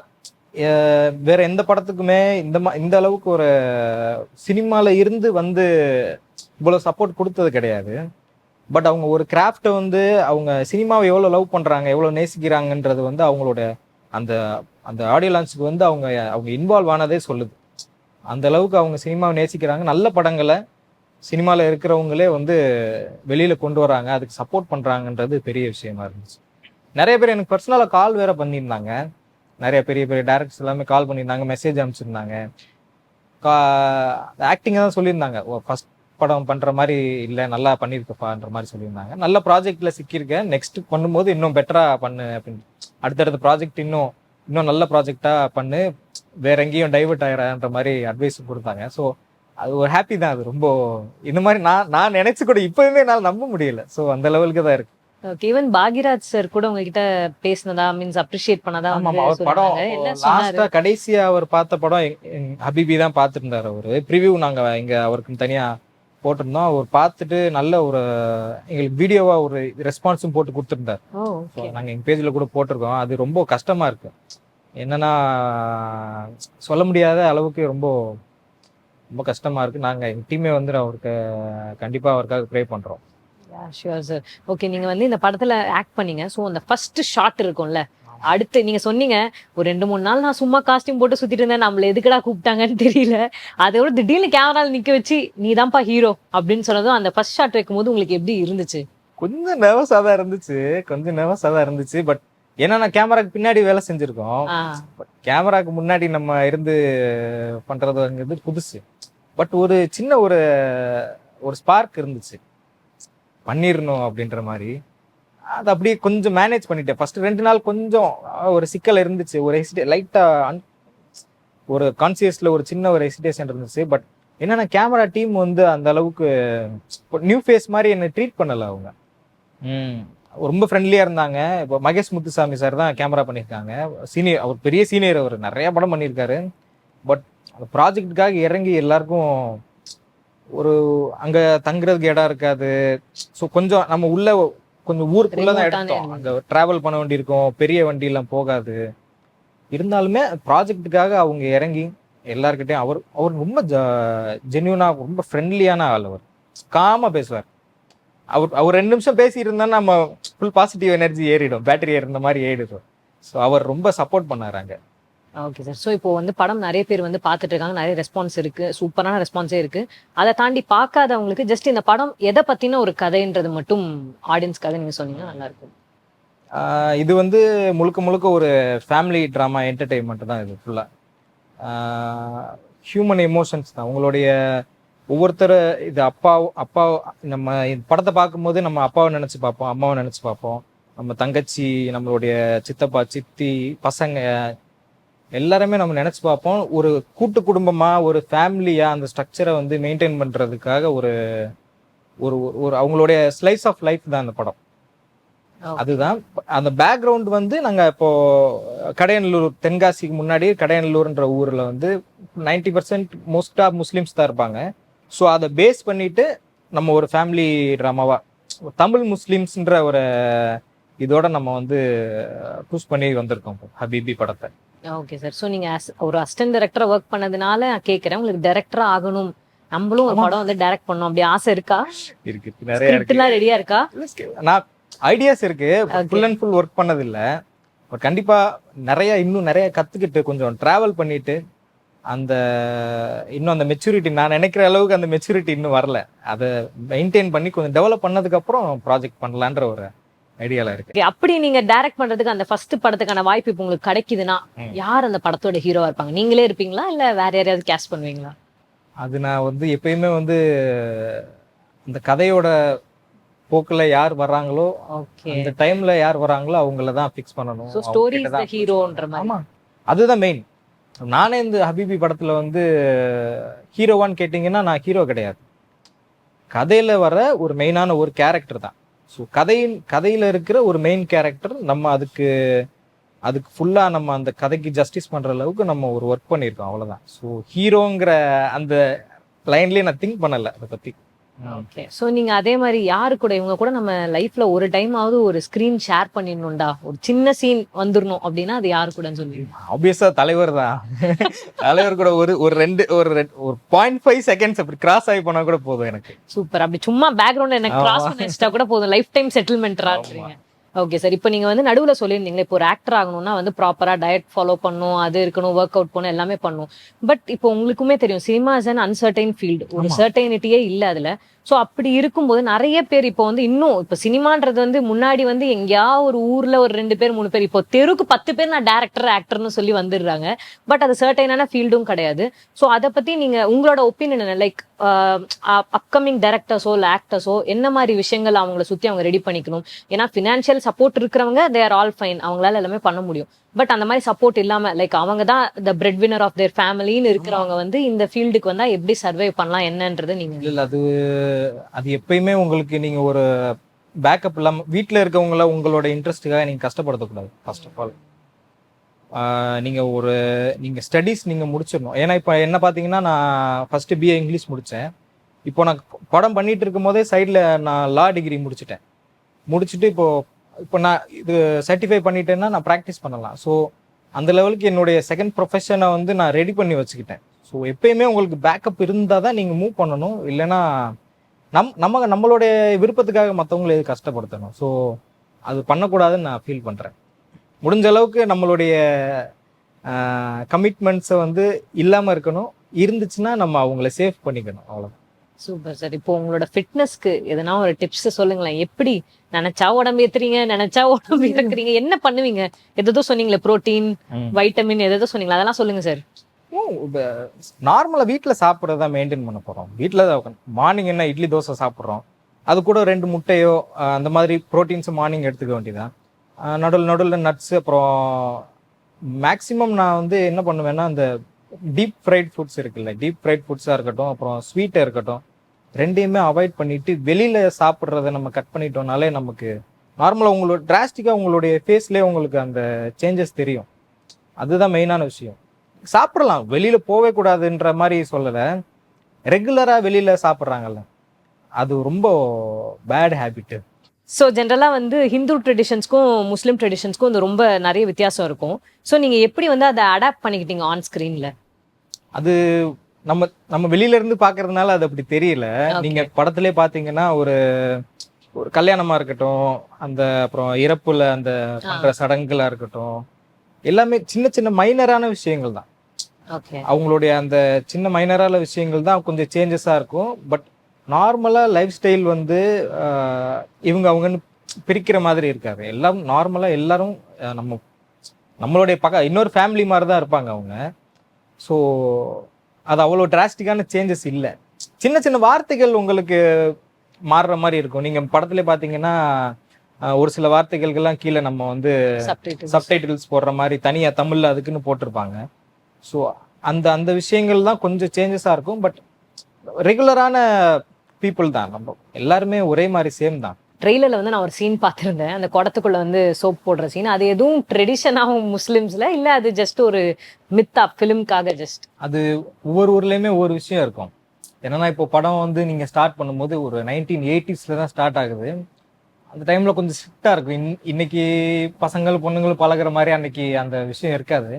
வேற எந்த படத்துக்குமே இந்த அளவுக்கு ஒரு சினிமால இருந்து வந்து இவ்வளவு சப்போர்ட் கொடுத்தது கிடையாது. பட் அவங்க ஒரு கிராஃப்டை வந்து அவங்க சினிமாவை எவ்வளோ லவ் பண்ணுறாங்க, எவ்வளோ நேசிக்கிறாங்கன்றது வந்து அவங்களோட அந்த அந்த ஆடியோ லான்ச்சுக்கு வந்து அவங்க அவங்க இன்வால்வ் ஆனதே சொல்லுது. அந்த அளவுக்கு அவங்க சினிமாவை நேசிக்கிறாங்க. நல்ல படங்களை சினிமாவில் இருக்கிறவங்களே வந்து வெளியில் கொண்டு வராங்க, அதுக்கு சப்போர்ட் பண்ணுறாங்கன்றது பெரிய விஷயமா இருந்துச்சு. நிறைய பேர் எனக்கு பர்சனலாக கால் வேற பண்ணியிருந்தாங்க. நிறைய பெரிய பெரிய டேரக்டர்ஸ் எல்லாமே கால் பண்ணியிருந்தாங்க, மெசேஜ் அனுப்பிச்சிருந்தாங்க. ஆக்டிங்காக தான் சொல்லியிருந்தாங்க. ஃபர்ஸ்ட் படம் பண்ற மாதிரி இல்லை, நல்லா பண்ணியிருக்கப்பான்ற மாதிரி சொல்லியிருந்தாங்க. நல்ல ப்ராஜெக்ட்ல சிக்கியிருக்கேன், நெக்ஸ்ட் பண்ணும்போது இன்னும் பெட்டரா பண்ணு அப்படின்னு. அடுத்தடுத்த ப்ராஜெக்ட் இன்னும் நல்ல ப்ராஜெக்டா பண்ணு, வேற எங்கேயும் டைவர்ட் ஆயிடான்ற மாதிரி அட்வைஸ் கொடுத்தாங்க. ஸோ அது ஒரு ஹாப்பி தான். அது ரொம்ப இந்த மாதிரி நான் நினைச்சு கூட இப்பவுமே என்னால் நம்ப முடியல. ஸோ அந்த லெவலுக்கு தான் இருக்கு. ஓகே. ஈவன் பாக்யராஜ் சார் கூட உங்ககிட்ட பேசினதா, மீன்ஸ் அப்ரிஷியேட் பண்ணதா ஆமா, வந்து அவர் படம் சொன்னாங்க. என்ன சொன்னாரு? லாஸ்டா கடைசியா அவர் பார்த்த படம் ஹபிபி தான் பார்த்துருந்தாரு. அவரு ப்ரிவியூ நாங்க இங்க அவருக்கு தனியா போட்டிருந்தோம். அவர் பார்த்துட்டு நல்ல ஒரு எங்களுக்கு வீடியோவா ஒரு ரெஸ்பான்ஸும் போட்டு கொடுத்துருந்தார். ஓ, ஸோ ஓகே. நாங்கள் எங்கள் பேஜில் கூட போட்டிருக்கோம். அது ரொம்ப கஷ்டமா இருக்கு. என்னன்னா சொல்ல முடியாத அளவுக்கு ரொம்ப ரொம்ப கஷ்டமா இருக்கு. நாங்கள் எங்கள் டீமே வந்து அவருக்கு கண்டிப்பாக அவருக்காக ப்ரே பண்ணுறோம். Sure sir. ஓகே, நீங்க வந்து இந்த படத்துல ஆக்ட் பண்ணீங்க. ஸோ அந்த ஃபர்ஸ்ட் ஷாட் இருக்கும்ல, அடுத்து நீங்க சொன்னீங்க ஒரு 2-3 நாள் நான் சும்மா காஸ்டியூம் போட்டு சுத்திட்டு இருந்தேன், நம்மள எதுக்குடா கூப்பிட்டாங்கன்னு தெரியல, அதோட திடீர்னு கேமரால நிக்க வச்சு நீதான்ப்பா ஹீரோ அப்படின்னு சொன்னதும் அந்த ஃபர்ஸ்ட் ஷாட் வைக்கும்போது உங்களுக்கு எப்படி இருந்துச்சு? கொஞ்சம் நர்வஸாக தான் இருந்துச்சு. பட் ஏன்னா நான் கேமராக்கு பின்னாடி வேலை செஞ்சுருக்கோம். பட் கேமராக்கு முன்னாடி நம்ம இருந்து பண்றதுங்கிறது புதுசு. பட் ஒரு சின்ன ஒரு ஸ்பார்க் இருந்துச்சு, பண்ணிடணும் அப்படின்ற மாதிரி. அது அப்படியே கொஞ்சம் மேனேஜ் பண்ணிட்டேன். ஃபர்ஸ்ட் 2 நாள் கொஞ்சம் ஒரு சிக்கல் இருந்துச்சு, ஒரு லைட்டா ஒரு கான்சியஸ்ல ஒரு சின்ன ஒரு ஹெசிடேஷன் இருந்துச்சு. பட் என்னன்னா கேமரா டீம் வந்து அந்த அளவுக்கு நியூ ஃபேஸ் மாதிரி என்னை ட்ரீட் பண்ணல. அவங்க ரொம்ப ஃப்ரெண்ட்லியா இருந்தாங்க. இப்போ மகேஷ் முத்துசாமி சார் தான் கேமரா பண்ணியிருக்காங்க. சீனியர், அவர் பெரிய சீனியர், அவர் நிறைய படம் பண்ணியிருக்காரு. பட் அந்த ப்ராஜெக்டுக்காக இறங்கி எல்லாருக்கும் ஒரு அங்க தங்குறதுக்கு இடம் இருக்காது. ஸோ கொஞ்சம் நம்ம உள்ள கொஞ்சம் ஊருக்குள்ளதான் எடுத்தோம். அங்க டிராவல் பண்ண வேண்டி இருக்கும், பெரிய வண்டி எல்லாம் போகாது. இருந்தாலுமே ப்ராஜெக்டுக்காக அவங்க இறங்கி எல்லார்கிட்டையும் அவர் ரொம்ப ஜென்யூனா ரொம்ப ஃப்ரெண்ட்லியான ஆள். அவர் காமா பேசுவார். அவர் 2 நிமிஷம் பேசி இருந்தா நம்ம ஃபுல் பாசிட்டிவ் எனர்ஜி ஏறிடும், பேட்டரி ஏறின மாதிரி ஏறிடும். ஸோ அவர் ரொம்ப சப்போர்ட் பண்ணாராங்க. Okay sir. ஸோ இப்போ வந்து படம் நிறைய பேர் வந்து பார்த்துட்டு இருக்காங்க, நிறைய ரெஸ்பான்ஸ் இருக்கு, சூப்பரான ரெஸ்பான்ஸே இருக்கு. அதை தாண்டி பார்க்காதவங்களுக்கு ஜஸ்ட் இந்த படம் எதை பத்தின ஒரு கதைன்றது மட்டும் ஆடியன்ஸ்க்காக நீங்க சொன்னீங்கன்னா நல்லா இருக்கும். இது வந்து முழுக்க ஒரு ஃபேமிலி ட்ராமா என்டர்டெயின்மெண்ட் தான். இது ஃபுல்லா ஹியூமன் எமோஷன்ஸ் தான். உங்களுடைய ஒவ்வொருத்தர் இது அப்பா நம்ம இந்த படத்தை பார்க்கும்போது நம்ம அப்பாவை நினைச்சு பார்ப்போம், அம்மாவை நினைச்சு பார்ப்போம், நம்ம தங்கச்சி, நம்மளுடைய சித்தப்பா, சித்தி, பசங்க எல்லாருமே நம்ம நினைச்சு பார்ப்போம். ஒரு கூட்டு குடும்பமா, ஒரு ஃபேமிலியா அந்த ஸ்ட்ரக்சரை வந்து மெயின்டைன் பண்றதுக்காக ஒரு ஒரு ஒரு அவங்களுடைய ஸ்லைஸ் ஆஃப் லைஃப் தான் அந்த படம். அதுதான் அந்த பேக்ரவுண்ட். வந்து நாங்க இப்போ கடையநல்லூர், தென்காசிக்கு முன்னாடி கடையநல்லூர்ன்ற ஊர்ல வந்து 90% மோஸ்டா முஸ்லிம்ஸ் தான் இருப்பாங்க. ஸோ அதை பேஸ் பண்ணிட்டு நம்ம ஒரு ஃபேமிலி ட்ராமாவா தமிழ் முஸ்லிம்ஸ்ன்ற ஒரு இதோட நம்ம வந்து புஷ் பண்ணி வந்திருக்கோம் ஹபிபி படத்தை. Okay sir. ஸோ நீங்க ஒரு அசிஸ்டன்ட் டைரக்டரா ஒர்க் பண்ணதுனால நான் கேட்கறேன், உங்களுக்கு டைரக்டரா ஆகணும், நம்மளும் ஒரு படம் வந்து டைரக்ட் பண்ணணும் அப்படி ஆசை இருக்கா? இருக்கு, நிறைய இருக்கு. ரெடியா இருக்கா? நான் ஐடியாஸ் இருக்கு, ஃபுல் அண்ட் ஃபுல் ஒர்க் பண்ணது இல்லை. பட் கண்டிப்பா இன்னும் நிறைய கத்துக்கிட்டு கொஞ்சம் டிராவல் பண்ணிட்டு இன்னும் அந்த மெச்சூரிட்டி, நான் நினைக்கிற அளவுக்கு அந்த மெச்சூரிட்டி இன்னும் வரல. அதை மெயின்டைன் பண்ணி கொஞ்சம் டெவலப் பண்ணதுக்கு அப்புறம் ப்ராஜெக்ட் பண்ணலான்ற ஒரு ஐடியால இருக்கு. அப்படி நீங்க டைரக்ட் பண்றதுக்கு அந்த ஃபர்ஸ்ட் படத்துக்கான வாய்ப்பு இப்போ உங்களுக்கு கிடைக்குதுன்னா யார் அந்த படத்தோட ஹீரோவா இருப்பாங்க? நீங்களே இருப்பீங்களா இல்ல வேற யாரையாவது கேஸ்ட் பண்ணுவீங்களா? அது நான் வந்து எப்பயுமே வந்து அந்த கதையோட போக்குல யார் வர்றாங்களோ, அந்த டைம்ல யார் வராங்களோ அவங்கள தான் ஃபிக்ஸ் பண்ணணும். சோ ஸ்டோரி இஸ் தி ஹீரோன்ற மாதிரி. ஆமா, அதுதான் மெயின். நானே இந்த ஹபிபி படத்துல வந்து ஹீரோவான்னு கேட்டீங்கன்னா நான் ஹீரோ கிடையாது. கதையில வர ஒரு மெயினான ஒரு கேரக்டர் தான். ஸோ கதையில இருக்கிற ஒரு மெயின் கேரக்டர், நம்ம அதுக்கு ஃபுல்லா நம்ம அந்த கதைக்கு ஜஸ்டிஸ் பண்ற அளவுக்கு நம்ம ஒரு ஒர்க் பண்ணியிருக்கோம், அவ்வளவுதான். ஸோ ஹீரோங்கிற அந்த லைன்லயே நான் திங்க் பண்ணல அதை பத்தி. ஓகே. சோ நீங்க அதே மாதிரி யாரு கூட இவங்க கூட நம்ம லைஃப்ல ஒரு டைம் ஆவது ஒரு ஸ்கிரீன் ஷேர் பண்ணிடணும்டா, ஒரு சின்ன சீன் வந்துடணும் அப்படின்னா அது யாரு கூடன்னு சொல்லுவீங்க? ஆப்வியஸா தலைவர் தான். தலைவர் கூட ஒரு ஒரு 0.5 செகண்ட்ஸ் அப்படி கிராஸ் ஆகி போனா கூட போதும் எனக்கு. சூப்பர். அப்படி சும்மா பேக்ரவுண்ட் எனக்கு கிராஸ் பண்ணி வச்சிட்டா கூட போதும், லைஃப் டைம் செட்டில்மெண்ட்றான்றீங்க. Okay sir. இப்போ நீங்க வந்து நடுவுல சொல்லியிருந்தீங்களே, இப்போ ஒரு ஆக்டர் ஆகணும்னா வந்து ப்ராப்பரா டயட் ஃபாலோ பண்ணும், அது இருக்கணும், ஒர்க் அவுட் பண்ணணும், எல்லாமே பண்ணும். பட் இப்போ உங்களுக்குமே தெரியும், cinema is an uncertain field, ஒரு சர்டைனிட்டியே இல்லை அதுல. ஸோ அப்படி இருக்கும்போது நிறைய பேர் இப்போ வந்து இன்னும் இப்போ சினிமான்றது வந்து முன்னாடி வந்து எங்கேயா ஒரு ஊர்ல ஒரு 2 பேர் 3 பேர், இப்போ தெருக்கு 10 பேர் நான் டேரக்டர் ஆக்டர்னு சொல்லி வந்துடுறாங்க. பட் அது சர்டைனான ஃபீல்டும் கிடையாது. ஸோ அதை பத்தி நீங்க உங்களோட ஒப்பீனியன் என்ன? லைக் அப்கமிங் டைரக்டர்ஸோ இல்லை ஆக்டர்ஸோ என்ன மாதிரி விஷயங்கள் அவங்கள சுத்தி அவங்க ரெடி பண்ணிக்கணும்? ஏன்னா ஃபினான்ஷியல் சப்போர்ட் இருக்கிறவங்க தே ஆர் ஆல் ஃபைன், அவங்களால எல்லாமே பண்ண முடியும். பட் அந்த மாதிரி சப்போர்ட் இல்லாம லைக் அவங்க தான் த பிரெட் வினர் ஆஃப் தேர் ஃபேமிலின்னு இருக்கிறவங்க வந்து இந்த ஃபீல்டுக்கு வந்தா எப்படி சர்வை பண்ணலாம் என்னன்றது நீங்க? இல்ல, அது எப்பயுமே உங்களுக்கு நீங்க ஒரு பேக்கப் இல்லாம வீட்டுல இருக்கவங்கள உங்களோட இன்ட்ரெஸ்ட்டுக்காக நீங்க கஷ்டப்படுத்தக்கூடாது. ஃபர்ஸ்ட் ஆஃப் ஆல் நீங்க ஸ்டடீஸ் நீங்க முடிச்சிடணும். ஏன்னா இப்போ என்ன பாத்தீங்கன்னா, நான் ஃபர்ஸ்ட் பிஏ இங்கிலீஷ் முடிச்சேன். இப்போ நான் படம் பண்ணிட்டு இருக்கும் போதே சைட்ல நான் லா டிகிரி முடிச்சுட்டு இப்போ நான் இது சர்டிஃபை பண்ணிட்டேன்னா நான் ப்ராக்டிஸ் பண்ணலாம். ஸோ அந்த லெவலுக்கு என்னுடைய செகண்ட் ப்ரொஃபஷனை வந்து நான் ரெடி பண்ணி வச்சுக்கிட்டேன். ஸோ எப்பயுமே உங்களுக்கு பேக்கப் இருந்தால் தான் நீங்கள் மூவ் பண்ணணும். இல்லைன்னா நம்மளுடைய விருப்பத்துக்காக மற்றவங்களை எது கஷ்டப்படுத்தணும். ஸோ அது பண்ணக்கூடாதுன்னு நான் ஃபீல் பண்ணுறேன். முடிஞ்ச அளவுக்கு நம்மளுடைய கமிட்மெண்ட்ஸை வந்து இல்லாமல் இருக்கணும். இருந்துச்சுன்னா நம்ம அவங்கள சேவ் பண்ணிக்கணும், அவ்வளோதான். Super sir. இப்போ உங்களோட ஃபிட்னஸ்க்கு எதனா ஒரு டிப்ஸ் சொல்லுங்களேன். எப்படி நினைச்சா உடம்பு ஏத்துறீங்க, நினைச்சா உடம்பு இறக்குறீங்க, என்ன பண்ணுவீங்க? எதோ சொன்னீங்களே புரோட்டீன், வைட்டமின் எதோ சொன்னீங்களா, அதெல்லாம் சொல்லுங்க சார். நார்மலா வீட்டில் சாப்பிட்றதா மெயின்டைன் பண்ண போறோம். வீட்டில் தான் மார்னிங் என்ன இட்லி தோசை சாப்பிட்றோம், அது கூட 2 முட்டையோ அந்த மாதிரி ப்ரோட்டீன்ஸ் மார்னிங் எடுத்துக்க வேண்டியதான். நடுவில் நட்ஸ். அப்புறம் மேக்சிமம் நான் வந்து என்ன பண்ணுவேன்னா, அந்த டீப் ஃப்ரைட் ஃபுட்ஸ் இருக்குல்ல, டீப் ஃப்ரைட் ஃபுட்ஸாக இருக்கட்டும், அப்புறம் ஸ்வீட்டாக இருக்கட்டும், ரெண்டையுமே அவாய்ட் பண்ணிட்டு வெளியில சாப்பிட்றத நம்ம கட் பண்ணிட்டோம்னாலே நமக்கு நார்மலாக உங்களோட டிராஸ்டிக்காக உங்களுடைய ஃபேஸ்லேயே உங்களுக்கு அந்த சேஞ்சஸ் தெரியும். அதுதான் மெயினான விஷயம். சாப்பிடலாம், வெளியில போவே கூடாதுன்ற மாதிரி சொல்லலை. ரெகுலரா வெளியில சாப்பிட்றாங்கல்ல, அது ரொம்ப பேட் ஹேபிட். ஸோ ஜென்ரலா வந்து ஹிந்து ட்ரெடிஷன்ஸ்க்கும் முஸ்லீம் ட்ரெடிஷன்ஸ்க்கும் வந்து ரொம்ப நிறைய வித்தியாசம் இருக்கும். ஸோ நீங்க எப்படி வந்து அதை அடாப்ட் பண்ணிக்கிட்டீங்க ஆன் ஸ்கிரீன்ல? அது நம்ம வெளியில இருந்து பாக்குறதுனால அது அப்படி தெரியல. நீங்க படத்திலே பாத்தீங்கன்னா ஒரு கல்யாணமா இருக்கட்டும், அந்த அப்புறம் இறப்புல அந்த பண்ற சடங்குகளா இருக்கட்டும், எல்லாமே சின்ன சின்ன மைனரான விஷயங்கள் தான். அவங்களுடைய அந்த சின்ன மைனரான விஷயங்கள் தான் கொஞ்சம் சேஞ்சஸா இருக்கும். பட் நார்மலா லைஃப் ஸ்டைல் வந்து அவங்கன்னு பிரிக்கிற மாதிரி இருக்காது. எல்லாம் நார்மலா எல்லாரும் நம்மளுடைய இன்னொரு ஃபேமிலி மாதிரி தான் இருப்பாங்க அவங்க. ஸோ அது அவ்வளோ டிராஸ்டிக்கான சேஞ்சஸ் இல்லை. சின்ன சின்ன வார்த்தைகள் உங்களுக்கு மாறுற மாதிரி இருக்கும். நீங்க படத்துல பாத்தீங்கன்னா ஒரு சில வார்த்தைகளுக்கெல்லாம் கீழே நம்ம வந்து சப்டைட்டில்ஸ் போடுற மாதிரி தனியா தமிழ்ல அதுக்குன்னு போட்டிருப்பாங்க. ஸோ அந்த விஷயங்கள் தான் கொஞ்சம் சேஞ்சஸா இருக்கும். பட் ரெகுலரான பீப்புள் தான், நம்ம எல்லாருமே ஒரே மாதிரி சேம் தான். ட்ரெய்லர்ல வந்து நான் ஒரு சீன் பார்த்துருந்தேன், அந்த குடத்துக்குள்ள வந்து சோப் போடுற சீன். அது எதுவும் ட்ரெடிஷனாகவும் முஸ்லிம்ஸ்ல இல்ல, அது ஜஸ்ட் ஒரு மித்தா ஃபிலிம்காக? ஜஸ்ட் அது ஒவ்வொரு ஊர்லயுமே ஒவ்வொரு விஷயம் இருக்கும். என்னன்னா இப்போ படம் வந்து நீங்க ஸ்டார்ட் பண்ணும்போது ஒரு 1980s தான் ஸ்டார்ட் ஆகுது. அந்த டைம்ல கொஞ்சம் ஸ்ட்ரிக்டா இருக்கும். இன்னைக்கு பசங்கள் பொண்ணுங்களும் பழகுற மாதிரி அன்னைக்கு அந்த விஷயம் இருக்காது.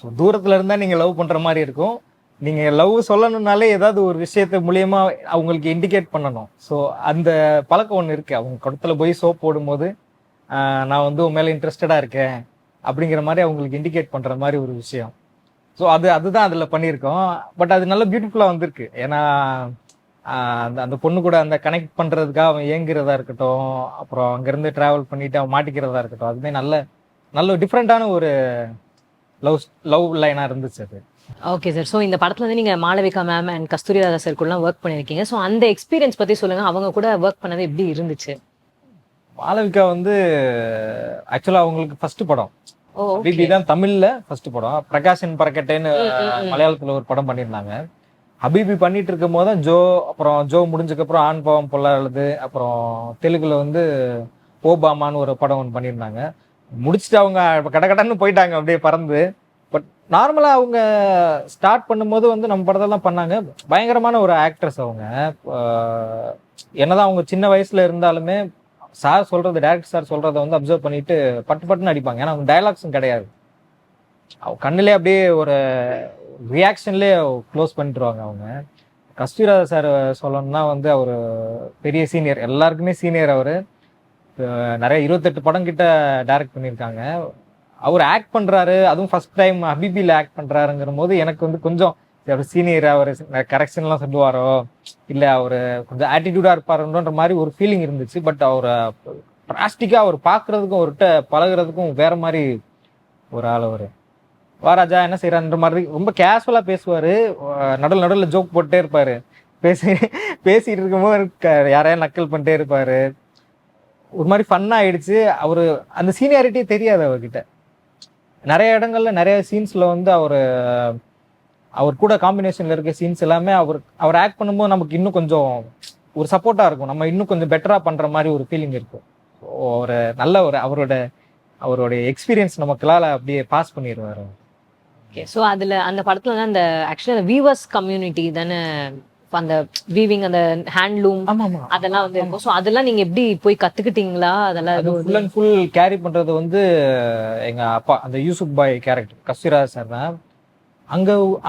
ஸோ தூரத்துல இருந்தா நீங்க லவ் பண்ற மாதிரி இருக்கும். நீங்க லவ் சொல்லணும்னாலே ஏதாவது ஒரு விஷயத்த மூலியமா அவங்களுக்கு இண்டிகேட் பண்ணணும். ஸோ அந்த பழக்கம் ஒன்று இருக்கு. அவங்க குடத்துல போய் சோப் போடும்போது நான் வந்து உன் மேல இன்ட்ரெஸ்டடா இருக்கேன் அப்படிங்கிற மாதிரி அவங்களுக்கு இண்டிகேட் பண்ற மாதிரி ஒரு விஷயம். ஸோ அதுதான் அதுல பண்ணியிருக்கோம். பட் அது நல்ல பியூட்டிஃபுல்லா வந்திருக்கு. ஏன்னா அந்த பொண்ணு கூட அந்த கனெக்ட் பண்றதுக்காக அவன் ஏங்குறதா இருக்கட்டும், அப்புறம் அங்கிருந்து டிராவல் பண்ணிட்டு அவன் மாட்டிக்கிறதா இருக்கட்டும், அதுமே நல்ல டிஃப்ரெண்டான ஒரு லவ் லைனா இருந்துச்சு அது. Okay sir. ஸோ இந்த படத்துல வந்து நீங்க Malavika ma'am and Kasthuri Raja sir கூடலாம் ஒர்க் பண்ணிருக்கீங்க. ஸோ அந்த எக்ஸ்பீரியன்ஸ் பத்தி சொல்லுங்க. அவங்க கூட ஒர்க் பண்ணது எப்படி இருந்துச்சு? மாளவிகா வந்து ஆக்சுவலா அவங்களுக்கு ஃபர்ஸ்ட் படம் பிபி தான் தமிழ்ல ஃபர்ஸ்ட் படம். பிரகாஷன் பறக்கட்டேன்னு மலையாளத்துல ஒரு படம் பண்ணியிருந்தாங்க. ஹபீபி பண்ணிட்டு இருக்கும் போது தான் ஜோ, அப்புறம் ஜோ முடிஞ்சதுக்கப்புறம் ஆண் பாவம் பொல்லாதது, அப்புறம் தெலுங்குல வந்து ஓபாமான்னு ஒரு படம் ஒன்று பண்ணியிருந்தாங்க. முடிச்சுட்டு அவங்க கடகடன்னு போயிட்டாங்க அப்படியே பறந்து. பட் நார்மலா அவங்க ஸ்டார்ட் பண்ணும்போது வந்து நம்ம படத்தெல்லாம் பண்ணாங்க. பயங்கரமான ஒரு ஆக்ட்ரஸ் அவங்க. என்னதான் அவங்க சின்ன வயசுல இருந்தாலுமே சார் சொல்றது, டேரக்டர் சார் சொல்றத வந்து அப்சர்வ் பண்ணிட்டு பட்டு பட்டுன்னு அடிப்பாங்க. ஏன்னா அவங்க டைலாக்ஸும் கிடையாது, அவ கண்ணுலயே அப்படியே ஒரு ரியாக்ஷன்லேயே க்ளோஸ் பண்ணிட்டுருவாங்க அவங்க. கஸ்தூரிராஜா சார் சொல்லணும்னா வந்து அவர் பெரிய சீனியர், எல்லாருக்குமே சீனியர் அவர். நிறைய 28 படம் கிட்ட டைரக்ட் பண்ணியிருக்காங்க. அவர் ஆக்ட் பண்றாரு, அதுவும் ஃபர்ஸ்ட் டைம் ஹபிபில ஆக்ட் பண்றாருங்கிற போது எனக்கு வந்து கொஞ்சம் அவர் சீனியர், அவர் கரெக்ஷன்லாம் சொல்லுவாரோ இல்ல அவர் கொஞ்சம் ஆட்டிடியூடா இருப்பாருன்ற மாதிரி ஒரு ஃபீலிங் இருந்துச்சு. பட் அவர் பிராஸ்டிக்கா அவர் பார்க்கறதுக்கும் அவர்கிட்ட பழகுறதுக்கும் வேற மாதிரி ஒரு ஆள். அவர் வாராஜா என்ன செய்யறான்ற மாதிரி ரொம்ப கேஷுவலா பேசுவாரு. நடுவில் நடுவில் ஜோக் போட்டே இருப்பாரு. பேசிட்டு இருக்கும்போது யாரையும் நக்கல் பண்ணிட்டே இருப்பாரு. ஒரு மாதிரி ஃபன் ஆயிடுச்சு. அவரு அந்த சீனியாரிட்டியே தெரியாது அவர்கிட்ட. நிறைய இடங்கள்ல நிறைய சீன்ஸ்ல வந்து அவர் கூட காம்பினேஷன்ல இருக்க சீன்ஸ் எல்லாமே அவர் ஆக்ட் பண்ணும்போது நமக்கு இன்னும் கொஞ்சம் ஒரு சப்போர்ட்டா இருக்கும். நம்ம இன்னும் கொஞ்சம் பெட்டரா பண்ற மாதிரி ஒரு ஃபீலிங் இருக்கும். ஒரு நல்ல ஒரு அவருடைய எக்ஸ்பீரியன்ஸ் நமக்குளால அப்படியே பாஸ் பண்ணிடுவாரு. ஓகே, ஸோ அதுல அந்த படத்துல தான் அந்த ஆக்சுவலி அந்த வீவர்ஸ் கம்யூனிட்டி தானே, அந்த வீவிங், அந்த ஹேண்ட்லூம் அதெல்லாம் வந்து இருக்கும். ஸோ அதெல்லாம் நீங்க எப்படி போய் கத்துக்கிட்டீங்களா? அதெல்லாம் ஃபுல் அண்ட் ஃபுல் கேரி பண்றது வந்து எங்க அப்பா, அந்த யூசுப் பாய் கேரக்டர் கஸ்தூரிராஜா சார் தான்.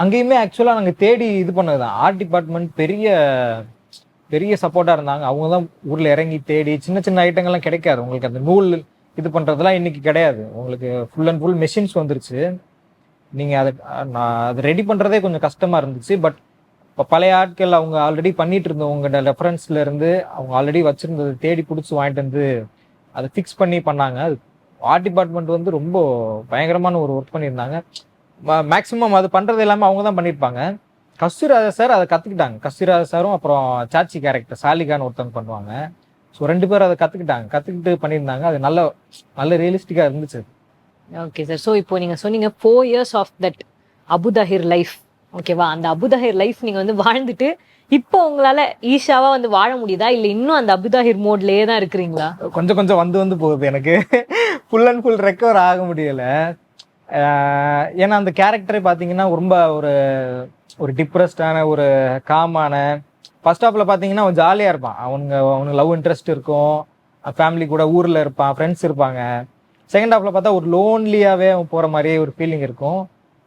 அங்கேயுமே ஆக்சுவலா நாங்க தேடி இது பண்ணதுதான். ஆர்ட் டிபார்ட்மெண்ட் பெரிய பெரிய சப்போர்ட்டா இருந்தாங்க. அவங்க தான் ஊர்ல இறங்கி தேடி சின்ன சின்ன ஐட்டங்கள்லாம் கிடைக்காது உங்களுக்கு. அந்த நூல் இது பண்றதுலாம் இன்னைக்கு கிடையாது உங்களுக்கு. ஃபுல் அண்ட் ஃபுல் மெஷின்ஸ் வந்துருச்சு. நீங்க அதை ரெடி பண்றதே கொஞ்சம் கஷ்டமா இருந்துச்சு. பட் இப்போ பழைய ஆட்கள் அவங்க ஆல்ரெடி பண்ணிட்டு இருந்தவங்க ரெஃபரன்ஸ்ல இருந்து அவங்க ஆல்ரெடி வச்சிருந்தது தேடி பிடிச்சி வாங்கிட்டு வந்து அதை ஃபிக்ஸ் பண்ணி பண்ணாங்க. அது ஆர்ட் டிபார்ட்மெண்ட் வந்து ரொம்ப பயங்கரமான ஒரு ஒர்க் பண்ணியிருந்தாங்க. மேக்ஸிமம் அது பண்றது எல்லாமே அவங்க தான் பண்ணியிருப்பாங்க. கஸ்தூரிராஜா சார் அதை கத்துக்கிட்டாங்க. கஸ்தூரிராஜா சாரும் அப்புறம் சாச்சி கேரக்டர் சாலிகான்னு ஒருத்தவங்க பண்ணுவாங்க. ஸோ 2 பேரும் அதை கத்துக்கிட்டு பண்ணியிருந்தாங்க. அது நல்ல நல்ல ரியலிஸ்டிக்கா இருந்துச்சு. ஓகே சார், ஸோ இப்போ நீங்க சொன்னீங்க 4 years of that Abuthahir life, ஓகேவா? அந்த அபுதாஹிர் லைஃப் நீங்க வந்து வாழ்ந்துட்டு இப்போ உங்களால ஈஷாவா வந்து வாழ முடியுதா, இல்ல இன்னும் அந்த அபுதாஹிர் மோட்லயே தான் இருக்கிறீங்களா? கொஞ்சம் கொஞ்சம் வந்து போகுது. எனக்கு ஃபுல் அண்ட் ஃபுல் ரெக்கவர் ஆக முடியல. ஏன்னா அந்த கேரக்டரே பார்த்தீங்கன்னா ரொம்ப ஒரு டிப்ரெஸ்டான, ஒரு காமான. ஃபர்ஸ்ட் ஹாஃப்ல பார்த்தீங்கன்னா அவன் ஜாலியாக இருப்பான். அவனுக்கு லவ் இன்ட்ரெஸ்ட் இருக்கும், ஃபேமிலி கூட ஊரில் இருப்பான், ஃப்ரெண்ட்ஸ் இருப்பாங்க. செகண்ட் ஹாஃப்ல பார்த்தா ஒரு லோன்லியாகவே அவன் போகிற மாதிரியே ஒரு ஃபீலிங் இருக்கும்.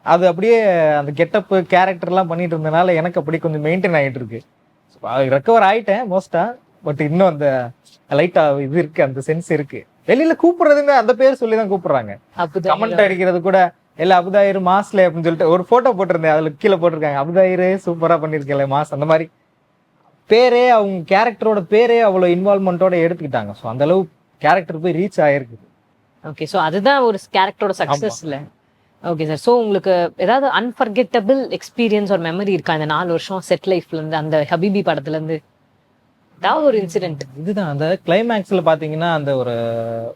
அது அப்படியே அந்த கெட்டப்பு கேரக்டர்லாம் பண்ணிட்டு இருந்தனால எனக்கு அப்படி கொஞ்சம் மெயின்டைன் ஆகிட்டு இருக்கு. ரெக்கவர் ஆகிட்டேன் மோஸ்டா. பட் இன்னும் அந்த லைட்டா இது இருக்கு, அந்த சென்ஸ் இருக்கு. வெளியில கூப்பிடுறதுமே அந்த பேர் சொல்லி தான் கூப்பிடுறாங்க. கமெண்ட் அடிக்கிறது கூட எல்லாம் அபுதாயிரு மாஸ்ல அப்படின்னு சொல்லிட்டு ஒரு போட்டோ போட்டிருந்தேன். அதுல கீழே போட்டிருக்காங்க அபுதாயிரு சூப்பரா பண்ணிருக்கல மாஸ். அந்த மாதிரி பேரே அவங்க கேரக்டரோட பேரே அவ்வளவு இன்வால்மெண்டோட எடுத்துக்கிட்டாங்க. ஸோ அந்த அளவு கேரக்டர் போய் ரீச் ஆயிருக்கு. ஓகே, ஸோ அதுதான் ஒரு கேரக்டரோட சக்சஸ் இல்ல. ஓகே சார், ஸோ உங்களுக்கு ஏதாவது அன்ஃபர்கெட்டபிள் எக்ஸ்பீரியன்ஸ் ஒரு மெமரி இருக்கா இந்த 4 வருஷம் செட் லைஃப்ல இருந்து, அந்த ஹபீபி படத்துல இருந்து ஏதாவது ஒரு இன்சிடென்ட்? இதுதான் அந்த கிளைமேக்ஸ்ல பாத்தீங்கன்னா அந்த